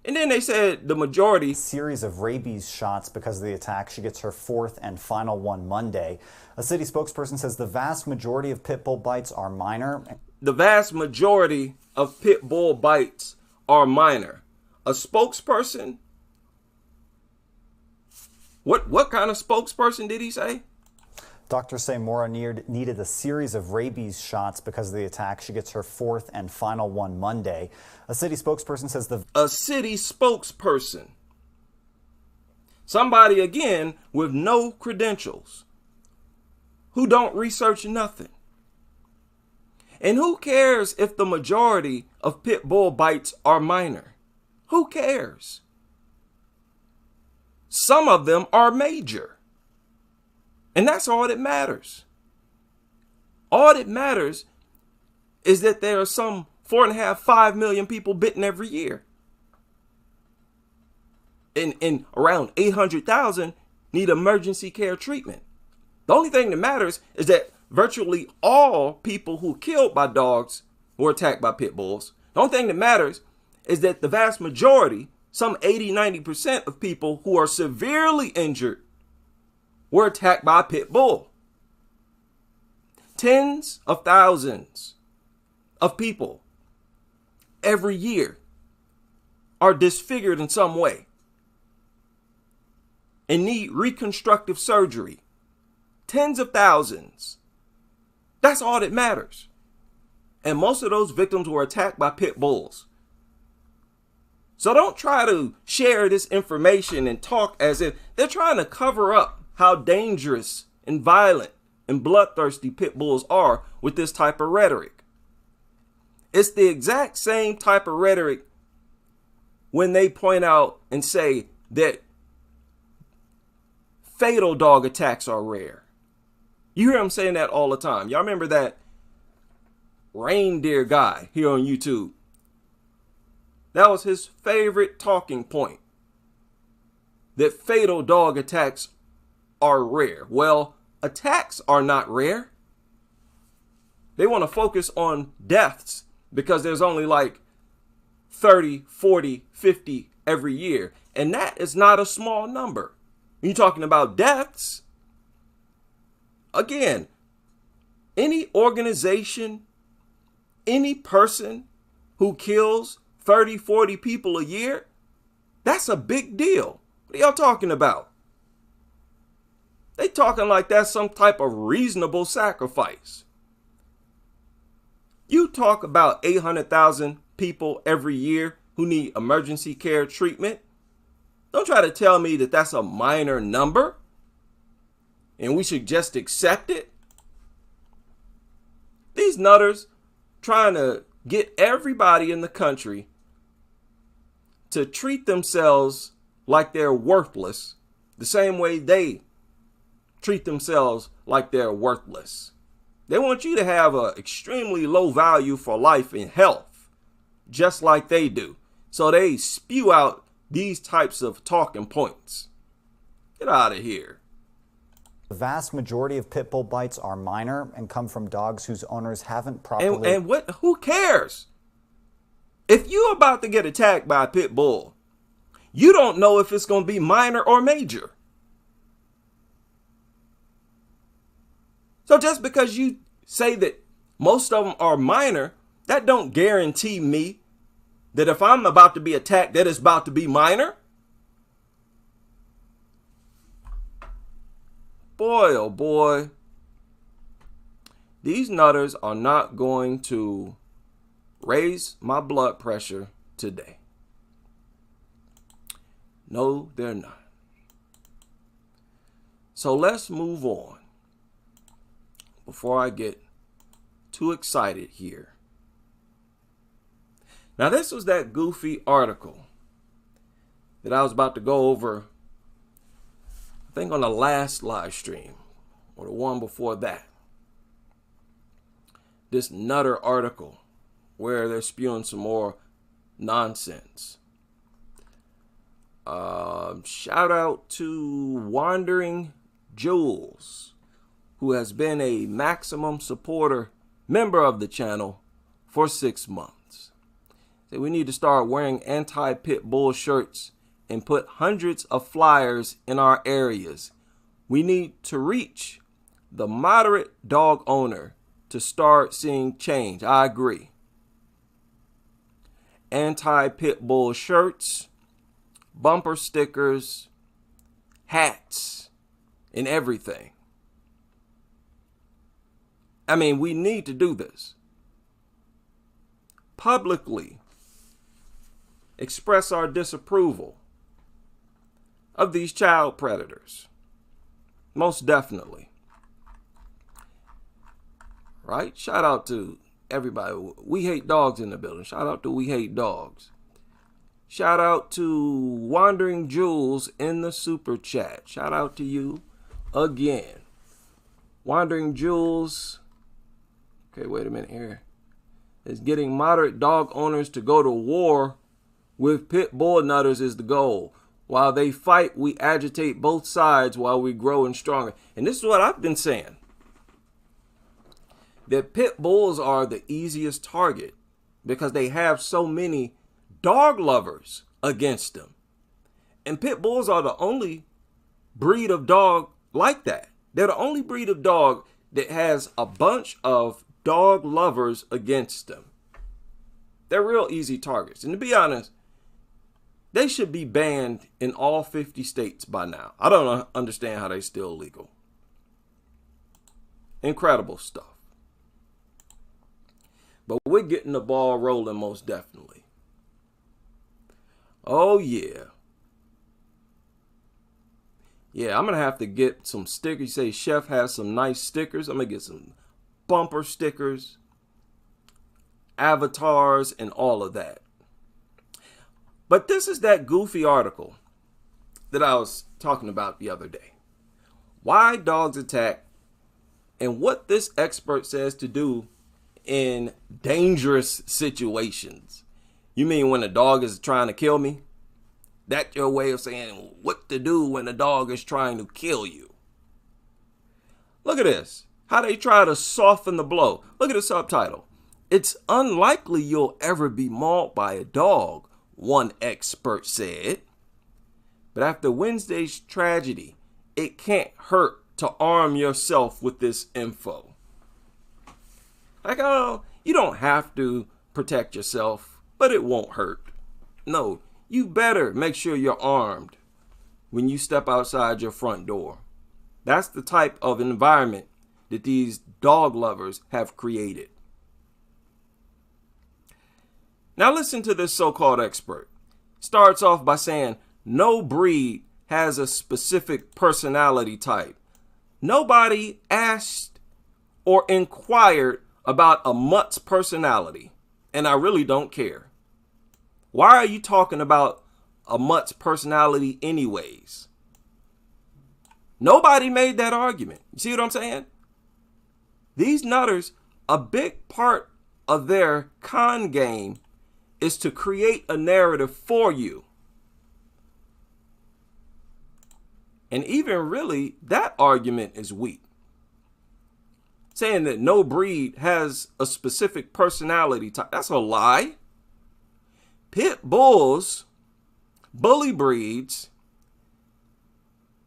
And then they said the majority. Series of rabies shots because of the attack. She gets her fourth and final one Monday. A city spokesperson says the vast majority of pit bull bites are minor. The vast majority of pit bull bites are minor. A spokesperson? What kind of spokesperson did he say? Doctors say Mora needed a series of rabies shots because of the attack. She gets her fourth and final one Monday. A city spokesperson says a city spokesperson. Somebody, again, with no credentials. Who don't research nothing. And who cares if the majority of pit bull bites are minor? Who cares? Some of them are major. And that's all that matters. All that matters is that there are some 4.5, 5 million people bitten every year. And around 800,000 need emergency care treatment. The only thing that matters is that virtually all people who are killed by dogs were attacked by pit bulls. The only thing that matters is that the vast majority, some 80-90% of people who are severely injured were attacked by a pit bull. Tens of thousands of people every year are disfigured in some way and need reconstructive surgery. Tens of thousands. That's all that matters. And most of those victims were attacked by pit bulls. So don't try to share this information and talk as if they're trying to cover up how dangerous and violent and bloodthirsty pit bulls are with this type of rhetoric. It's the exact same type of rhetoric when they point out and say that fatal dog attacks are rare. You hear them saying that all the time. Y'all remember that reindeer guy here on YouTube? That was his favorite talking point. That fatal dog attacks are rare. Well, attacks are not rare. They want to focus on deaths because there's only like 30, 40, 50 every year. And that is not a small number. You're talking about deaths. Again, any organization, any person who kills 30, 40 people a year, that's a big deal. What are y'all talking about? They talking like that's some type of reasonable sacrifice. You talk about 800,000 people every year who need emergency care treatment. Don't try to tell me that that's a minor number and we should just accept it. These nutters trying to get everybody in the country to treat themselves like they're worthless the same way they treat themselves like they're worthless. They want you to have an extremely low value for life and health, just like they do. So they spew out these types of talking points. Get out of here. The vast majority of pit bull bites are minor and come from dogs whose owners haven't properly... And what? Who cares? If you're about to get attacked by a pit bull, you don't know if it's going to be minor or major. So just because you say that most of them are minor, that don't guarantee me that if I'm about to be attacked, that it's about to be minor. Boy, oh boy. These nutters are not going to raise my blood pressure today. No, they're not. So let's move on before I get too excited here. Now, this was that goofy article that I was about to go over, I think on the last live stream or the one before that. This nutter article where they're spewing some more nonsense. Shout out to Wandering Jules, who has been a maximum supporter member of the channel for 6 months. So we need to start wearing anti-pit bull shirts and put hundreds of flyers in our areas. We need to reach the moderate dog owner to start seeing change. I agree. Anti-pit bull shirts, bumper stickers, hats, and everything. I mean, we need to do this. Publicly express our disapproval of these child predators. Most definitely. Right? Shout out to everybody. We Hate Dogs in the building. Shout out to We Hate Dogs. Shout out to Wandering Jules in the super chat. Shout out to you again. Wandering Jules. Okay, wait a minute here. Is getting moderate dog owners to go to war with pit bull nutters is the goal. While they fight, we agitate both sides while we grow stronger. And this is what I've been saying. That pit bulls are the easiest target because they have so many dog lovers against them. And pit bulls are the only breed of dog like that. They're the only breed of dog that has a bunch of dog lovers against them. They're real easy targets. And to be honest, they should be banned in all 50 states by now. I don't understand how they're still legal. Incredible stuff. But we're getting the ball rolling most definitely. Oh, yeah. Yeah, I'm going to have to get some stickers. You say Chef has some nice stickers. I'm going to get some bumper stickers, avatars, and all of that. But this is that goofy article that I was talking about the other day. Why dogs attack and what this expert says to do in dangerous situations. You mean when a dog is trying to kill me? That's your way of saying what to do when a dog is trying to kill you. Look at this. How they try to soften the blow. Look at the subtitle. It's unlikely you'll ever be mauled by a dog, one expert said. But after Wednesday's tragedy, it can't hurt to arm yourself with this info. Like, oh, you don't have to protect yourself, but it won't hurt. No, you better make sure you're armed when you step outside your front door. That's the type of environment that these dog lovers have created. Now listen to this so-called expert. Starts off by saying no breed has a specific personality type. Nobody asked or inquired about a mutt's personality, and I really don't care. Why are you talking about a mutt's personality anyways? Nobody made that argument. You see what I'm saying? These nutters, a big part of their con game is to create a narrative for you. And even really, that argument is weak. Saying that no breed has a specific personality type, that's a lie. Pit bulls, bully breeds,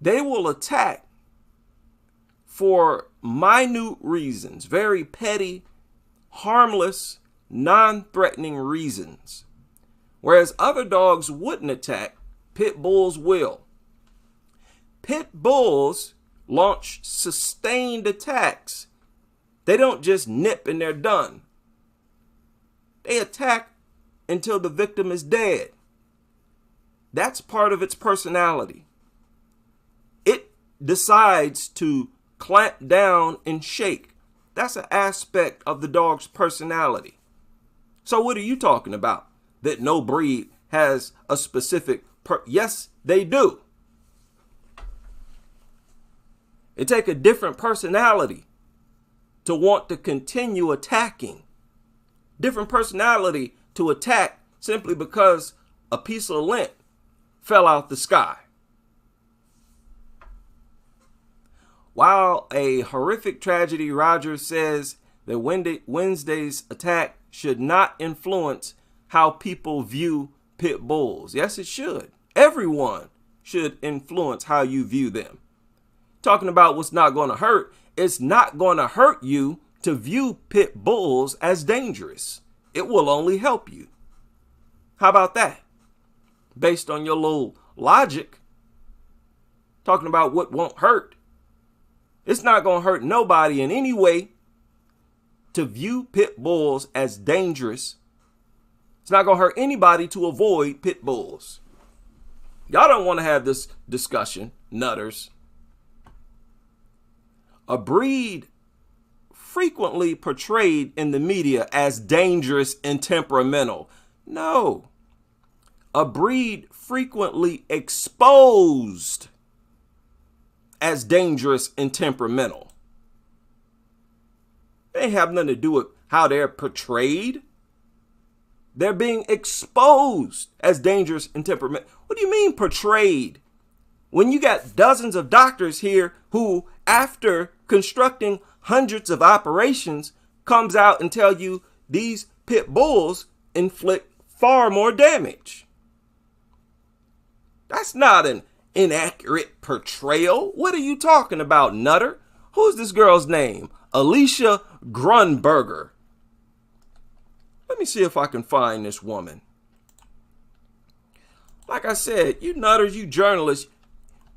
they will attack for minute reasons, very petty, harmless, non-threatening reasons. Whereas other dogs wouldn't attack, pit bulls will. Pit bulls launch sustained attacks. They don't just nip and they're done. They attack until the victim is dead. That's part of its personality. It decides to clamp down and shake. That's an aspect of the dog's personality. So what are you talking about? That no breed has a specific yes, they do. It takes a different personality to want to continue attacking. Different personality to attack simply because a piece of lint fell out the sky. While a horrific tragedy, Rogers says that Wednesday's attack should not influence how people view pit bulls. Yes, it should. Everyone should influence how you view them. Talking about what's not going to hurt, it's not going to hurt you to view pit bulls as dangerous. It will only help you. How about that? Based on your little logic, talking about what won't hurt. It's not going to hurt nobody in any way to view pit bulls as dangerous. It's not going to hurt anybody to avoid pit bulls. Y'all don't want to have this discussion, nutters. A breed frequently portrayed in the media as dangerous and temperamental. No. A breed frequently exposed as dangerous and temperamental. They have nothing to do with how they're portrayed. They're being exposed as dangerous and temperamental. What do you mean portrayed? When you got dozens of doctors here who, after constructing hundreds of operations, comes out and tell you these pit bulls inflict far more damage. That's not an inaccurate portrayal. What are you talking about, nutter? Who's this girl's name? Alicia Grunberger. Let me see if I can find this woman. Like I said, you nutters, you journalists,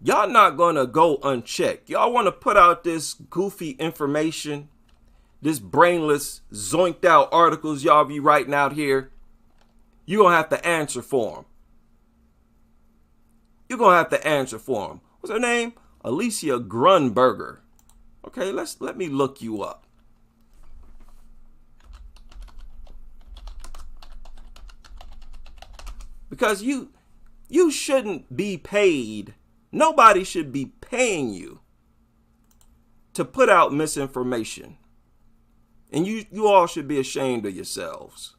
y'all not going to go unchecked. Y'all want to put out this goofy information, this brainless, zoinked out articles y'all be writing out here. You're going to have to answer for them. You're going to have to answer for them. What's her name? Alicia Grunberger. Okay, let me look you up. Because you shouldn't be paid. Nobody should be paying you to put out misinformation. And you all should be ashamed of yourselves.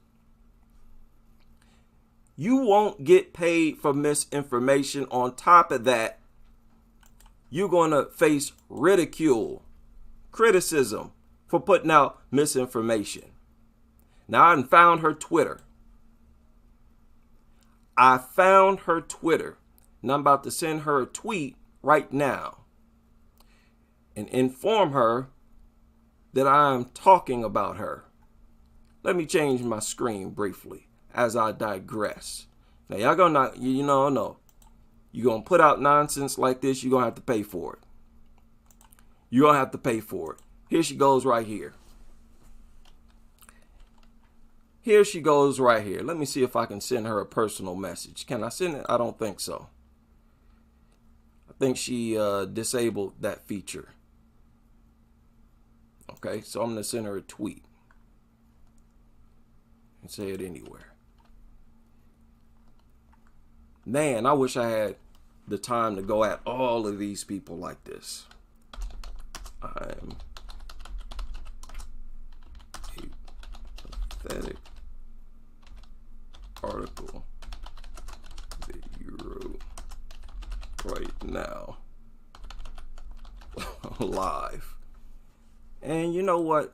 You won't get paid for misinformation. On top of that, you're going to face ridicule criticism for putting out misinformation. Now, I found her Twitter. I found her Twitter, and I'm about to send her a tweet right now and inform her that I am talking about her. Let me change my screen briefly as I digress. Now, y'all gonna, no. You're gonna put out nonsense like this, you're gonna have to pay for it. You're gonna have to pay for it. Here she goes right here. Here she goes right here. Let me see if I can send her a personal message. Can I send it? I don't think so. I think she disabled that feature. Okay, so I'm going to send her a tweet and say it anywhere. Man, I wish I had the time to go at all of these people like this. I'm a pathetic article that you wrote right now live. And you know what?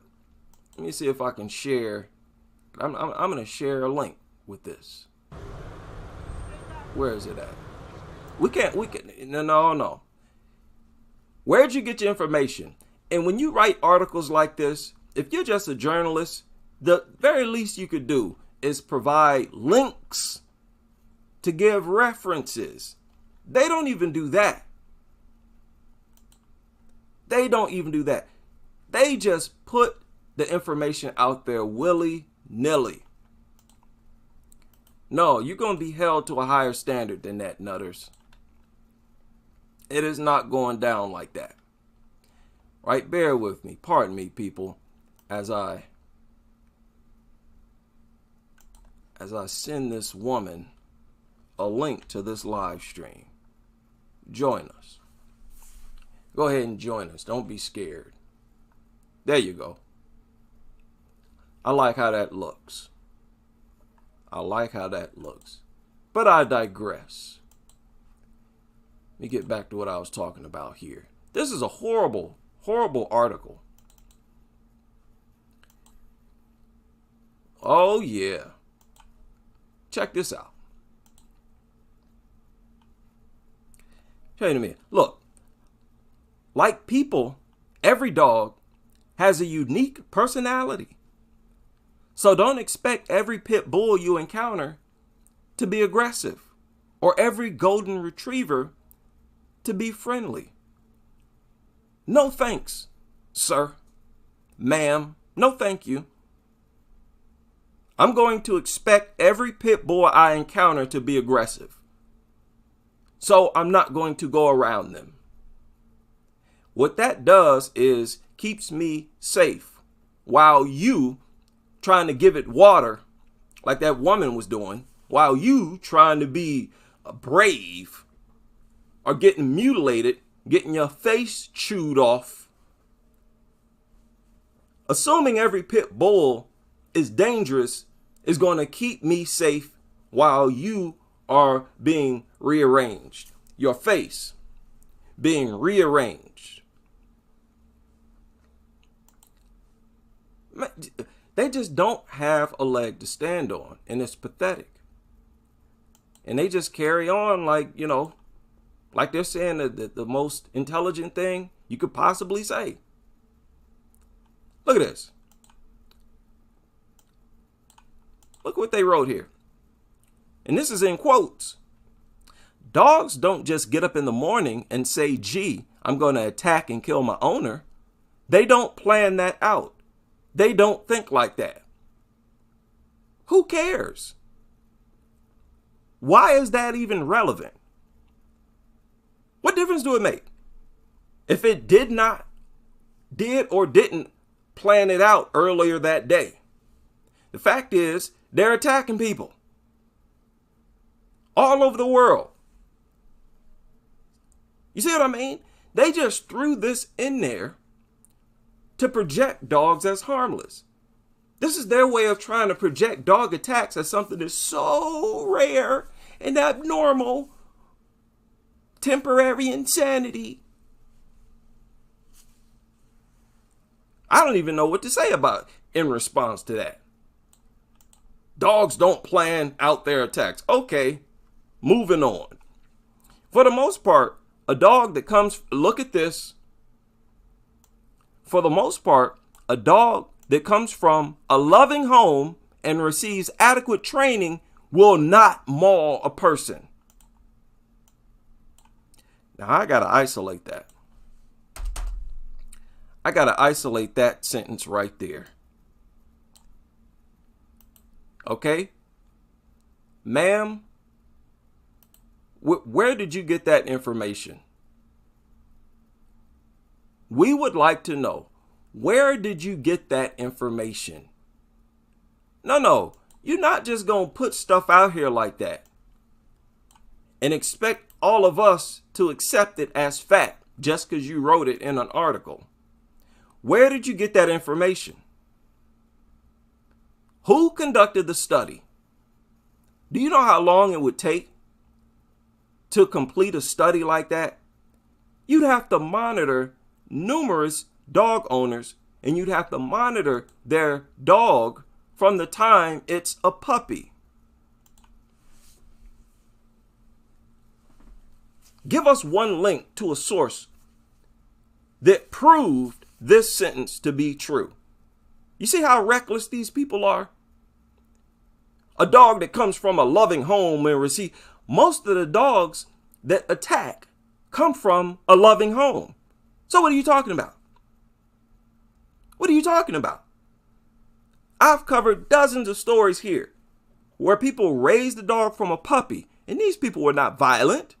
Let me see if I can share. I'm going to share a link with this. Where is it at? We can, no. Where'd you get your information? And when you write articles like this, if you're just a journalist, the very least you could do is provide links to give references. They don't even do that. They don't even do that. They just put the information out there willy-nilly. No, you're going to be held to a higher standard than that, Nutters. It is not going down like that. Right? Bear with me. Pardon me, people, as I send this woman a link to this live stream. Join us. Go ahead and join us. Don't be scared. There you go. I like how that looks. I like how that looks. But I digress. Let me get back to what I was talking about here. This is a horrible, horrible article. Oh, yeah. Check this out. Show you in a minute. Look, like people, every dog has a unique personality. So don't expect every pit bull you encounter to be aggressive or every golden retriever to be friendly. No thanks, sir, ma'am. No thank you. I'm going to expect every pit bull I encounter to be aggressive. So I'm not going to go around them. What that does is keeps me safe while you trying to give it water like that woman was doing, while you trying to be brave or getting mutilated, getting your face chewed off. Assuming every pit bull is dangerous is going to keep me safe while you are being rearranged. Your face being rearranged. They just don't have a leg to stand on, and it's pathetic. And they just carry on like, like they're saying the most intelligent thing you could possibly say. Look at this. Look what they wrote here. And this is in quotes. Dogs don't just get up in the morning and say, gee, I'm going to attack and kill my owner. They don't plan that out. They don't think like that. Who cares? Why is that even relevant? What difference do it make? If it did or didn't plan it out earlier that day. The fact is, they're attacking people all over the world. You see what I mean? They just threw this in there to project dogs as harmless. This is their way of trying to project dog attacks as something that's so rare and abnormal, temporary insanity. I don't even know what to say about in response to that. Dogs don't plan out their attacks. Okay, moving on. For the most part, a dog that comes, look at this. For the most part, a dog that comes from a loving home and receives adequate training will not maul a person. Now, I got to isolate that. I got to isolate that sentence right there. Okay? Ma'am, where did you get that information? We would like to know, where did you get that information? No, you're not just going to put stuff out here like that and expect all of us to accept it as fact just because you wrote it in an article. Where did you get that information? Who conducted the study? Do you know how long it would take to complete a study like that? You'd have to monitor numerous dog owners, and you'd have to monitor their dog from the time it's a puppy. Give us one link to a source that proved this sentence to be true. You see how reckless these people are? A dog that comes from a loving home and receive, most of the dogs that attack come from a loving home. So what are you talking about? What are you talking about? I've covered dozens of stories here where people raised the dog from a puppy, and these people were not violent.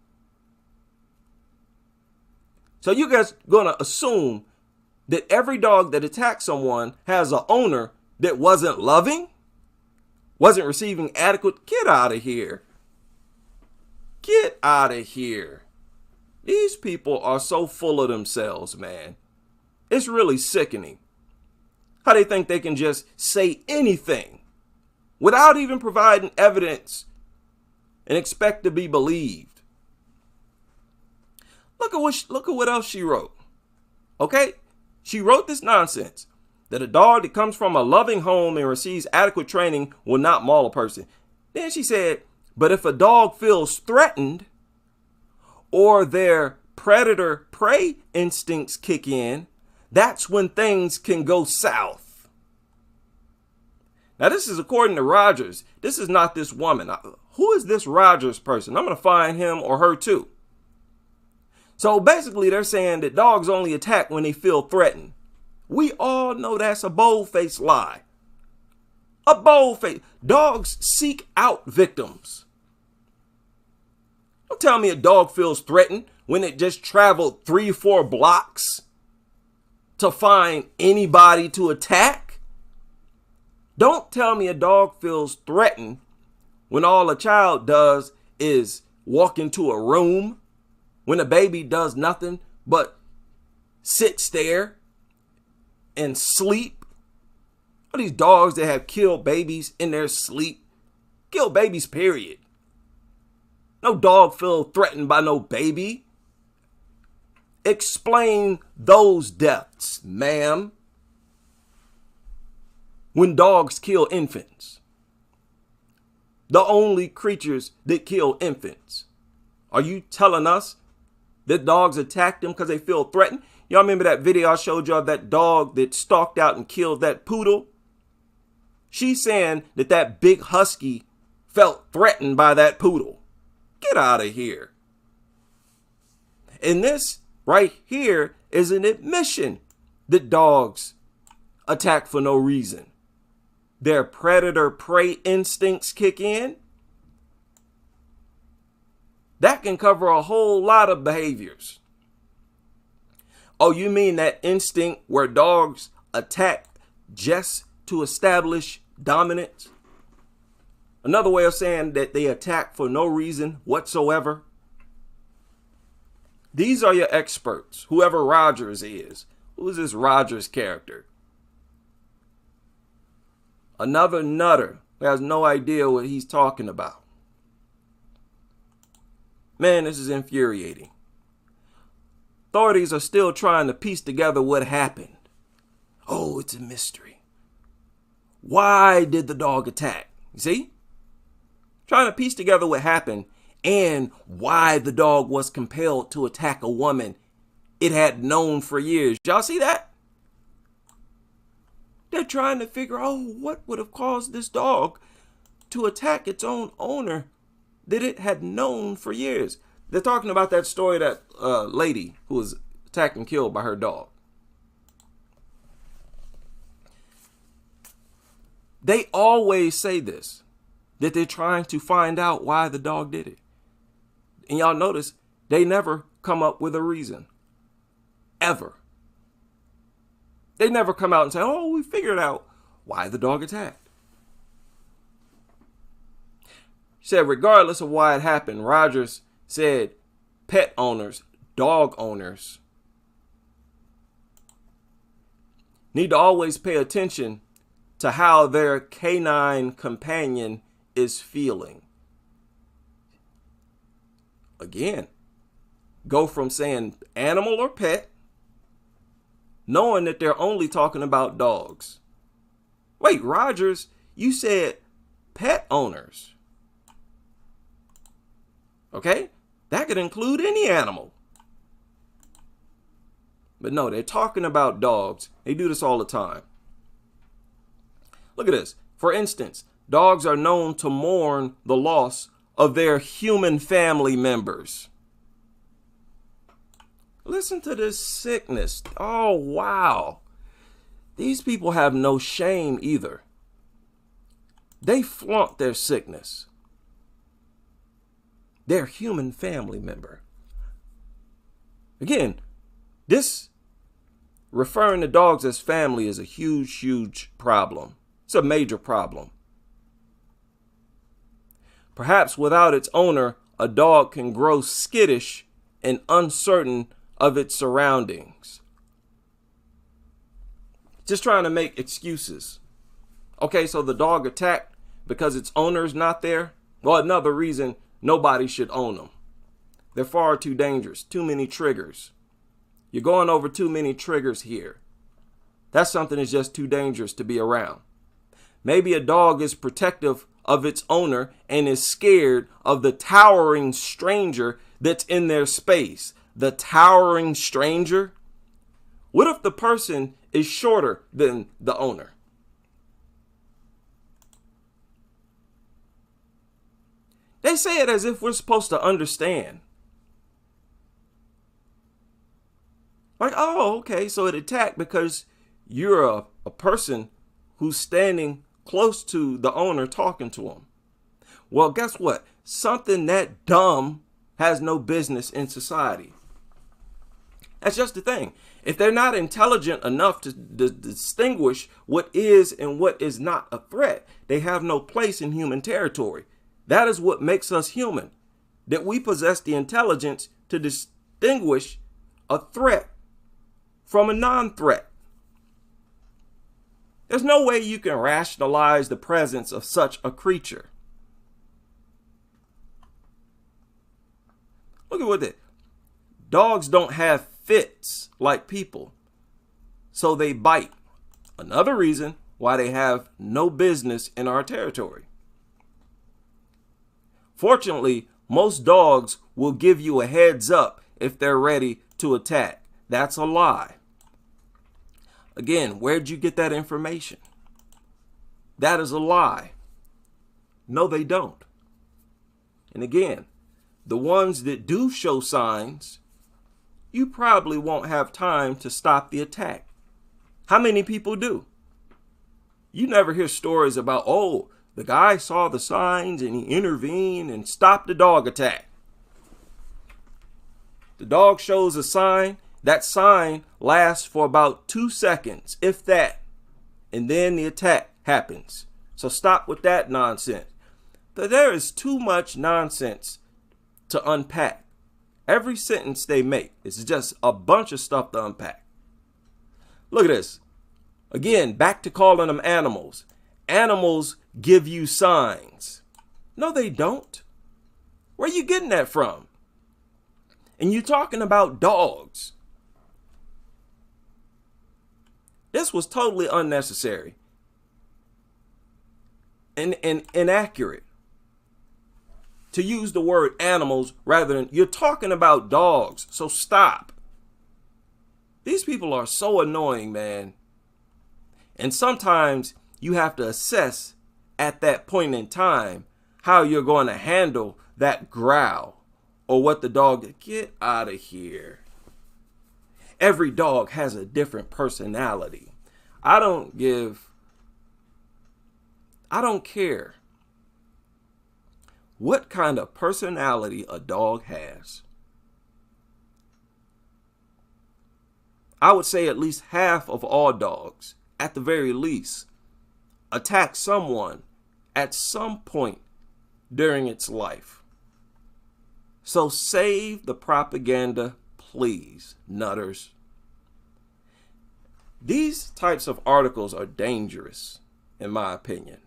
So you guys gonna assume that every dog that attacks someone has an owner that wasn't loving, wasn't receiving adequate? Get out of here. Get out of here. These people are so full of themselves, man. It's really sickening how they think they can just say anything without even providing evidence and expect to be believed. Look at what else she wrote. Okay? She wrote this nonsense that a dog that comes from a loving home and receives adequate training will not maul a person. Then she said, but if a dog feels threatened or their predator-prey instincts kick in, that's when things can go south. Now, this is according to Rogers. This is not this woman. Who is this Rogers person? I'm going to find him or her too. So basically, they're saying that dogs only attack when they feel threatened. We all know that's a bold-faced lie. A bold-faced. Dogs seek out victims. Don't tell me a dog feels threatened when it just traveled 3 or 4 blocks to find anybody to attack. Don't tell me a dog feels threatened when all a child does is walk into a room, when a baby does nothing but sits there and sleep. All these dogs that have killed babies in their sleep. Kill babies, period. No dog feel threatened by no baby. Explain those deaths, ma'am. When dogs kill infants. The only creatures that kill infants. Are you telling us that dogs attack them because they feel threatened? Y'all remember that video I showed y'all, that dog that stalked out and killed that poodle? She's saying that that big husky felt threatened by that poodle. Get out of here. And this right here is an admission that dogs attack for no reason. Their predator-prey instincts kick in. That can cover a whole lot of behaviors. Oh, you mean that instinct where dogs attack just to establish dominance? Another way of saying that they attack for no reason whatsoever. These are your experts, whoever Rogers is. Who is this Rogers character? Another nutter who has no idea what he's talking about. Man, this is infuriating. Authorities are still trying to piece together what happened. Oh, it's a mystery. Why did the dog attack? You see? Trying to piece together what happened and why the dog was compelled to attack a woman it had known for years. Y'all see that? They're trying to figure out what would have caused this dog to attack its own owner that it had known for years. They're talking about that story, that lady who was attacked and killed by her dog. They always say this, that they're trying to find out why the dog did it. And y'all notice they never come up with a reason. Ever. They never come out and say, oh, we figured out why the dog attacked. She said, regardless of why it happened, Rogers said pet owners, dog owners, need to always pay attention to how their canine companion is feeling. Again, go from saying animal or pet, knowing that they're only talking about dogs. Wait, Rogers, you said pet owners. Okay, that could include any animal. But no, they're talking about dogs. They do this all the time. Look at this. For instance, dogs are known to mourn the loss of their human family members. Listen to this sickness. Oh, wow. These people have no shame either. They flaunt their sickness. Their human family member. Again, this referring to dogs as family is a huge, huge problem. It's a major problem. Perhaps without its owner, a dog can grow skittish and uncertain of its surroundings. Just trying to make excuses. Okay, so the dog attacked because its owner's not there. Well, another reason nobody should own them. They're far too dangerous. Too many triggers. You're going over too many triggers here. That's something that's just too dangerous to be around. Maybe a dog is protective of its owner and is scared of the towering stranger that's in their space. The towering stranger? What if the person is shorter than the owner? They say it as if we're supposed to understand. Like, oh, okay, so it attacked because you're a person who's standing close to the owner talking to him. Well, guess what? Something that dumb has no business in society. That's just the thing. If they're not intelligent enough to distinguish what is and what is not a threat, they have no place in human territory. That is what makes us human, that we possess the intelligence to distinguish a threat from a non-threat. There's no way you can rationalize the presence of such a creature. Look at what dogs don't have fits like people, so they bite. Another reason why they have no business in our territory. Fortunately, most dogs will give you a heads up if they're ready to attack. That's a lie. Again, where'd you get that information? That is a lie. No, they don't. And again, the ones that do show signs, you probably won't have time to stop the attack. How many people do? You never hear stories about, oh, the guy saw the signs and he intervened and stopped the dog attack. The dog shows a sign. That sign lasts for about 2 seconds, if that, and then the attack happens. So stop with that nonsense. But there is too much nonsense to unpack. Every sentence they make is just a bunch of stuff to unpack. Look at this. Again, back to calling them animals. Animals give you signs. No, they don't. Where are you getting that from? And you're talking about dogs. This was totally unnecessary and inaccurate to use the word animals rather than, you're talking about dogs, so stop. These people are so annoying, man. And sometimes you have to assess at that point in time how you're going to handle that growl or what the dog, get out of here. Every dog has a different personality. I don't care what kind of personality a dog has. I would say at least half of all dogs, at the very least, attack someone at some point during its life. So save the propaganda, please, nutters. These types of articles are dangerous, in my opinion.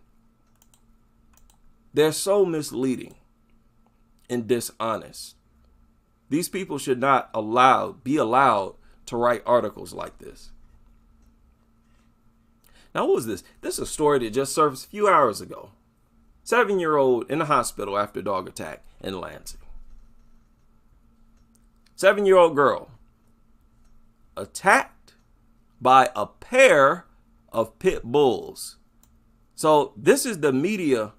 They're so misleading and dishonest. These people should not be allowed to write articles like this. Now, what was this? This is a story that just surfaced a few hours ago. 7-year-old in the hospital after dog attack in Lansing. 7-year-old girl attacked by a pair of pit bulls. So this is the media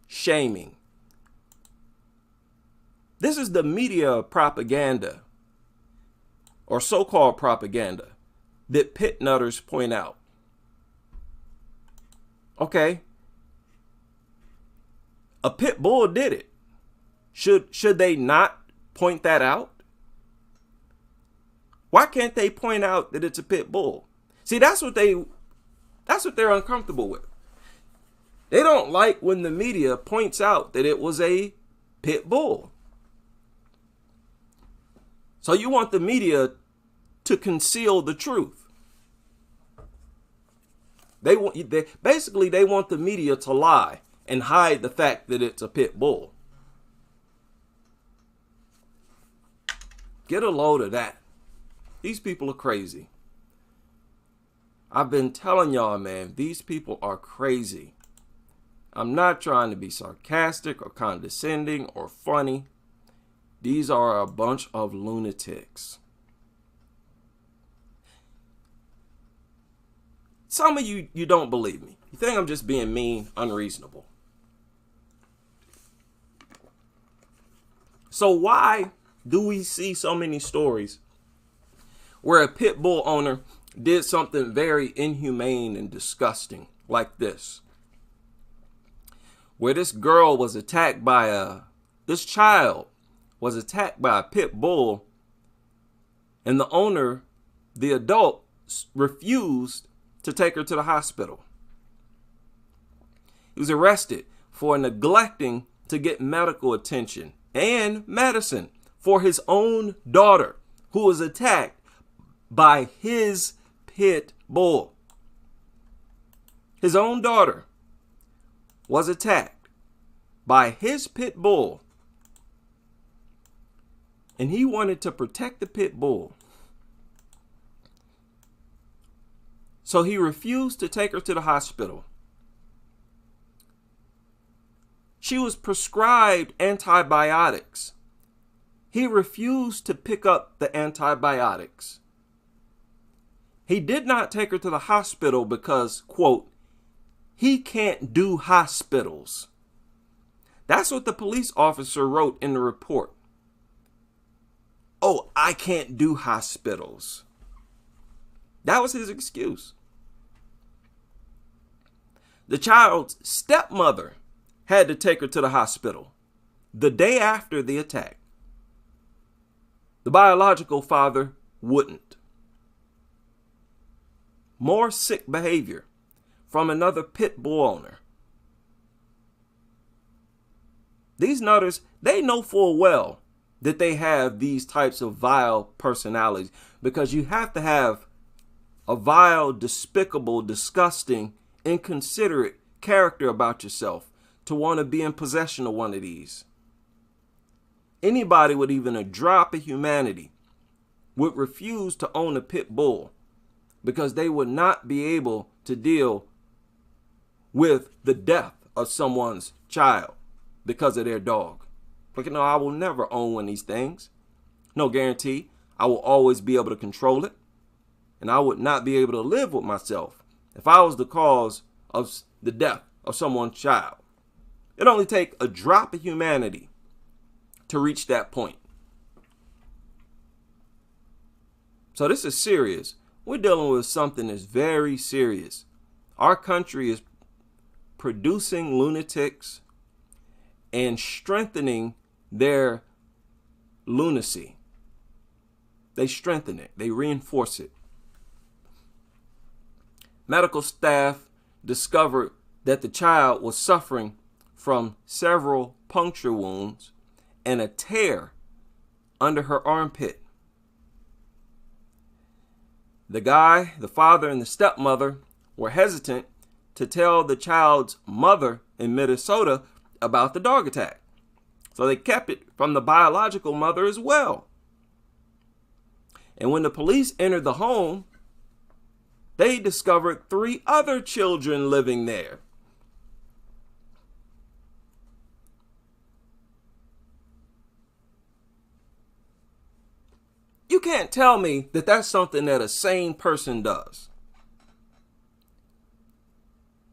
shaming. This is the media propaganda, or so-called propaganda, that pit nutters point out. Okay, a pit bull did it. Should they not point that out? Why can't they point out that it's a pit bull? See, that's what they're uncomfortable with. They don't like when the media points out that it was a pit bull. So you want the media to conceal the truth. They want the media to lie and hide the fact that it's a pit bull. Get a load of that. These people are crazy. I've been telling y'all, man, these people are crazy. I'm not trying to be sarcastic or condescending or funny. These are a bunch of lunatics. Some of you don't believe me. You think I'm just being mean, unreasonable. So why do we see so many stories where a pit bull owner did something very inhumane and disgusting like this? Where this child was attacked by a pit bull, and the owner, the adult, refused to take her to the hospital. He was arrested for neglecting to get medical attention and medicine for his own daughter, who was attacked by his pit bull. His own daughter was attacked by his pit bull, and he wanted to protect the pit bull. So he refused to take her to the hospital. She was prescribed antibiotics. He refused to pick up the antibiotics. He did not take her to the hospital because, quote, he can't do hospitals. That's what the police officer wrote in the report. Oh, I can't do hospitals. That was his excuse. The child's stepmother had to take her to the hospital the day after the attack. The biological father wouldn't. More sick behavior from another pit bull owner. These nutters, they know full well that they have these types of vile personalities, because you have to have a vile, despicable, disgusting, inconsiderate character about yourself to want to be in possession of one of these. Anybody with even a drop of humanity would refuse to own a pit bull because they would not be able to deal with the death of someone's child because of their dog. Like, no, I will never own one of these things. No guarantee. I will always be able to control it. And I would not be able to live with myself if I was the cause of the death of someone's child. It only takes a drop of humanity to reach that point. So this is serious. We're dealing with something that's very serious. Our country is producing lunatics and strengthening their lunacy. They strengthen it. They reinforce it. Medical staff discovered that the child was suffering from several puncture wounds and a tear under her armpit. The father and the stepmother were hesitant to tell the child's mother in Minnesota about the dog attack. So they kept it from the biological mother as well. And when the police entered the home, they discovered 3 other children living there. You can't tell me that that's something that a sane person does.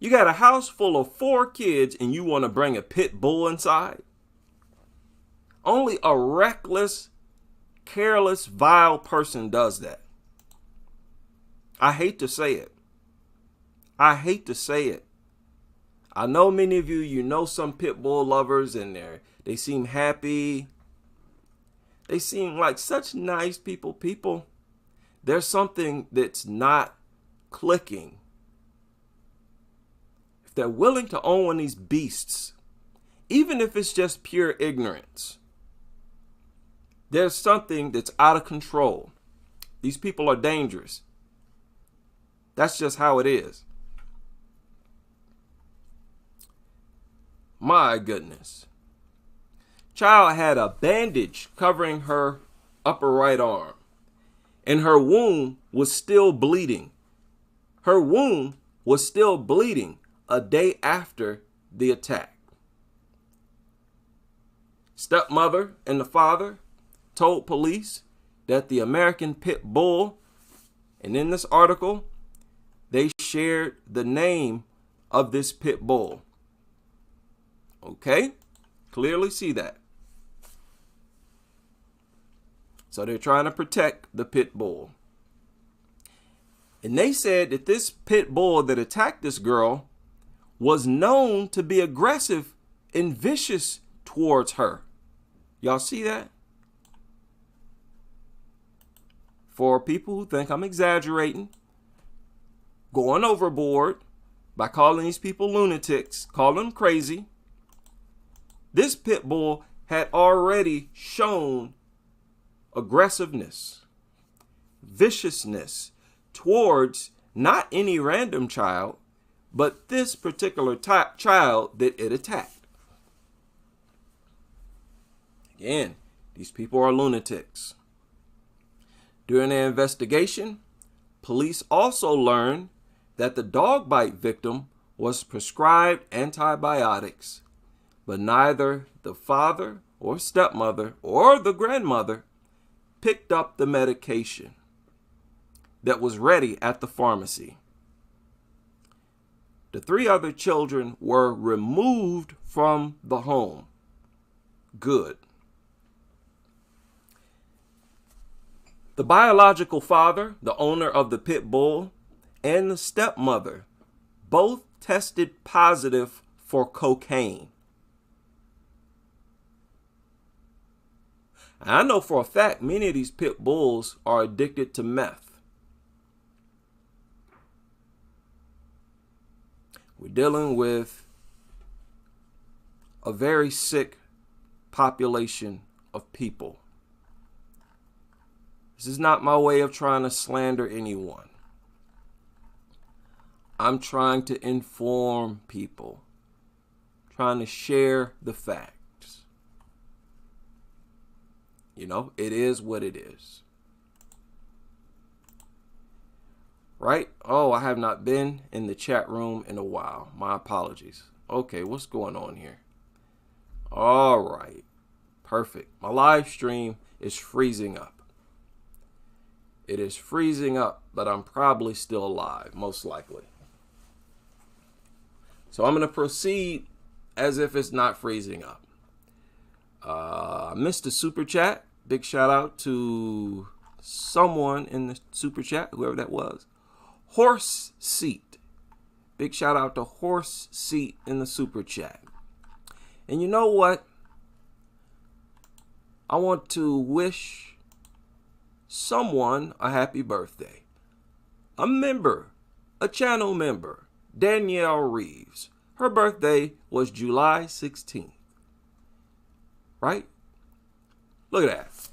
You got a house full of 4 kids and you want to bring a pit bull inside? Only a reckless, careless, vile person does that. I hate to say it. I hate to say it. I know many of you know some pit bull lovers and they seem happy. They seem like such nice people. There's something that's not clicking. If they're willing to own one of these beasts, even if it's just pure ignorance, there's something that's out of control. These people are dangerous. That's just how it is. My goodness. Child had a bandage covering her upper right arm, and her wound was still bleeding. Her wound was still bleeding a day after the attack. Stepmother and the father told police that the American pit bull, and in this article, they shared the name of this pit bull. Okay, clearly see that. So they're trying to protect the pit bull. And they said that this pit bull that attacked this girl was known to be aggressive and vicious towards her. Y'all see that? For people who think I'm exaggerating, going overboard by calling these people lunatics, calling them crazy, this pit bull had already shown aggressiveness, viciousness towards not any random child, but this particular child that it attacked. Again, these people are lunatics. During their investigation, police also learned that the dog bite victim was prescribed antibiotics, but neither the father or stepmother or the grandmother picked up the medication that was ready at the pharmacy. The 3 other children were removed from the home. Good. The biological father, the owner of the pit bull, and the stepmother both tested positive for cocaine. I know for a fact many of these pit bulls are addicted to meth. We're dealing with a very sick population of people. This is not my way of trying to slander anyone. I'm trying to inform people, trying to share the facts. You know, it is what it is. right? Oh, I have not been in the chat room in a while. My apologies. Okay, what's going on here? All right. Perfect. My live stream is freezing up. It is freezing up, but I'm probably still alive, most likely. So I'm going to proceed as if it's not freezing up. I missed the super chat. Big shout out to someone in the super chat, whoever that was. Horse Seat. Big shout out to Horse Seat in the super chat. And you know what? I want to wish someone a happy birthday. A member, a channel member, Danielle Reeves. Her birthday was July 16th. Right? Look at that.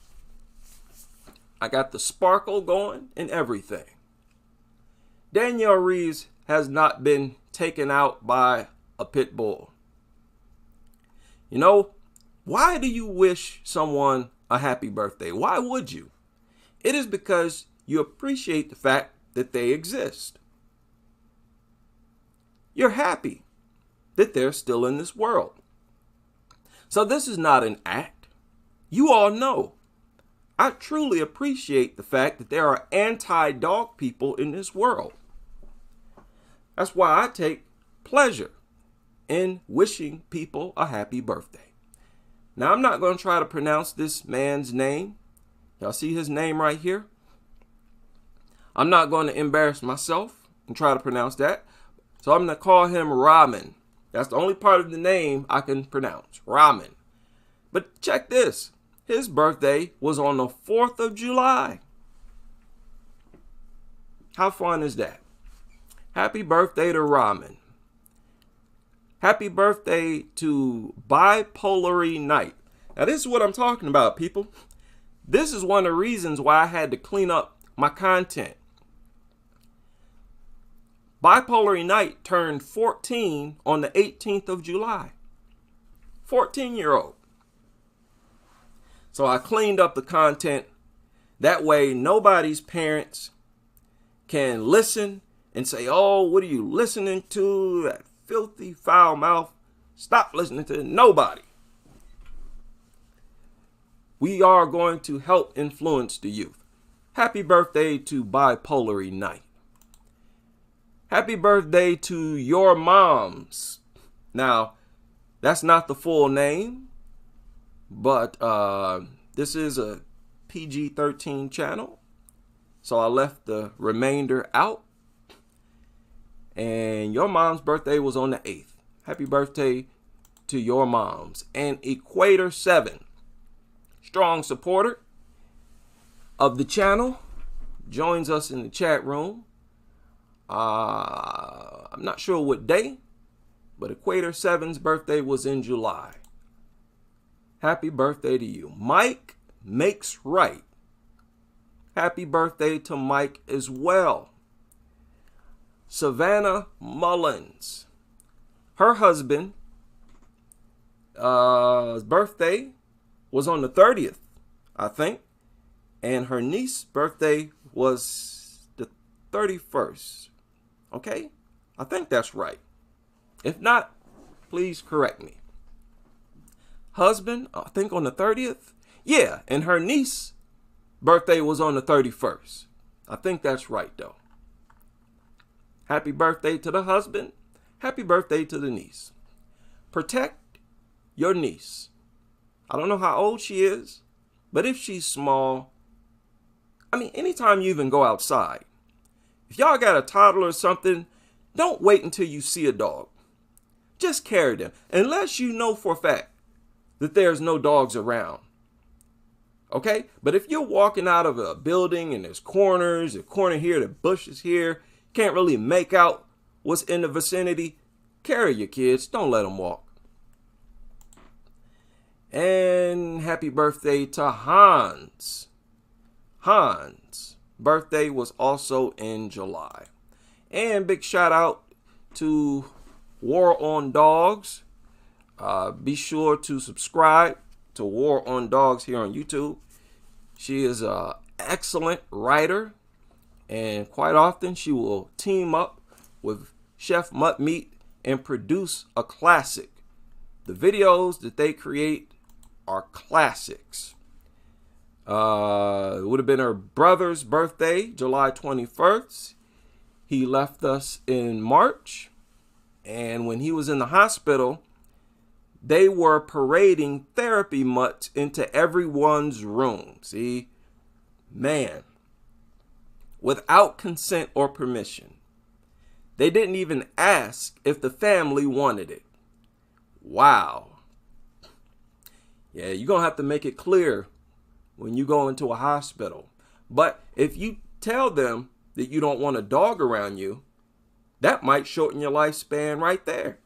I got the sparkle going and everything. Danielle Reeves has not been taken out by a pit bull. You know, why do you wish someone a happy birthday? Why would you? It is because you appreciate the fact that they exist. You're happy that they're still in this world. So this is not an act. You all know. I truly appreciate the fact that there are anti-dog people in this world. That's why I take pleasure in wishing people a happy birthday. Now, I'm not going to try to pronounce this man's name. Y'all see his name right here? I'm not going to embarrass myself and try to pronounce that. So I'm going to call him Ramen. That's the only part of the name I can pronounce. Ramen. But check this. His birthday was on the 4th of July. How fun is that? Happy birthday to Ramen. Happy birthday to Bipolar Night. Now, this is what I'm talking about, people. This is one of the reasons why I had to clean up my content. Bipolar Night turned 14 on the 18th of July. 14-year-old. So I cleaned up the content. That way, nobody's parents can listen and say, oh, what are you listening to? That filthy foul mouth. Stop listening to nobody. We are going to help influence the youth. Happy birthday to Bipolar Night. Happy birthday to your moms. Now, that's not the full name, but this is a PG-13 channel, so I left the remainder out. And your mom's birthday was on the 8th. Happy birthday to your moms. And Equator 7, strong supporter of the channel, joins us in the chat room. I'm not sure what day, but Equator 7's birthday was in July. Happy birthday to you. Mike Makes Right. Happy birthday to Mike as well. Savannah Mullins. Her husband, his birthday was on the 30th, I think. And her niece's birthday was the 31st. Okay? I think that's right. If not, please correct me. Husband, I think on the 30th. Yeah, and her niece's birthday was on the 31st. I think that's right, though. Happy birthday to the husband. Happy birthday to the niece. Protect your niece. I don't know how old she is, but if she's small, I mean, anytime you even go outside, if y'all got a toddler or something, don't wait until you see a dog. Just carry them, unless you know for a fact that there's no dogs around. Okay? But if you're walking out of a building and there's corners, a corner here, the bushes here, can't really make out what's in the vicinity, carry your kids. Don't let them walk. And happy birthday to Hans. Hans' birthday was also in July. And big shout out to War on Dogs. Be sure to subscribe to War on Dogs here on YouTube. She is an excellent writer And quite often she will team up with Chef Mutt Meat and produce a classic. The videos that they create are classics. It would have been her brother's birthday, July 21st. He left us in March. And when he was in the hospital, they were parading therapy mutts into everyone's room. See, man, without consent or permission. They didn't even ask if the family wanted it. Wow. Yeah, you're going to have to make it clear when you go into a hospital. But if you tell them that you don't want a dog around you, that might shorten your lifespan right there.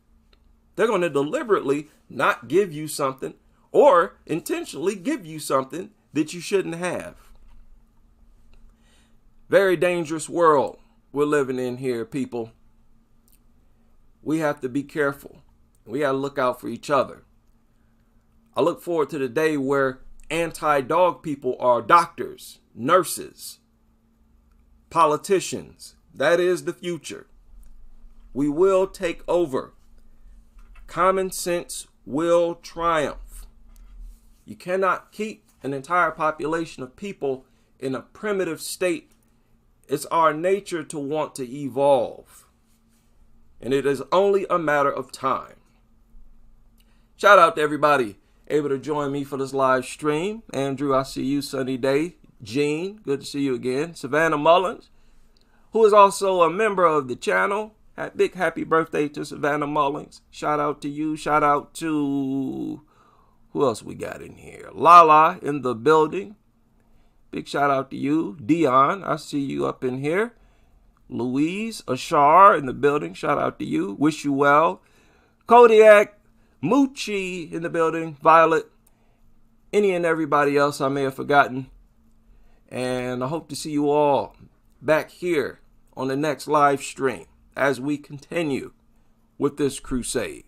They're going to deliberately not give you something or intentionally give you something that you shouldn't have. Very dangerous world we're living in here, people. We have to be careful. We got to look out for each other. I look forward to the day where anti-dog people are doctors, nurses, politicians. That is the future. We will take over. Common sense will triumph. You cannot keep an entire population of people in a primitive state. It's our nature to want to evolve. And it is only a matter of time. Shout out to everybody able to join me for this live stream. Andrew, I see you. Sunny Day. Gene, good to see you again. Savannah Mullins, who is also a member of the channel. Big happy birthday to Savannah Mullins. Shout out to you. Shout out to, who else we got in here? Lala in the building. Big shout out to you. Dion, I see you up in here. Louise Ashar in the building. Shout out to you. Wish you well. Kodiak, Moochie in the building. Violet, any and everybody else I may have forgotten. And I hope to see you all back here on the next live stream as we continue with this crusade.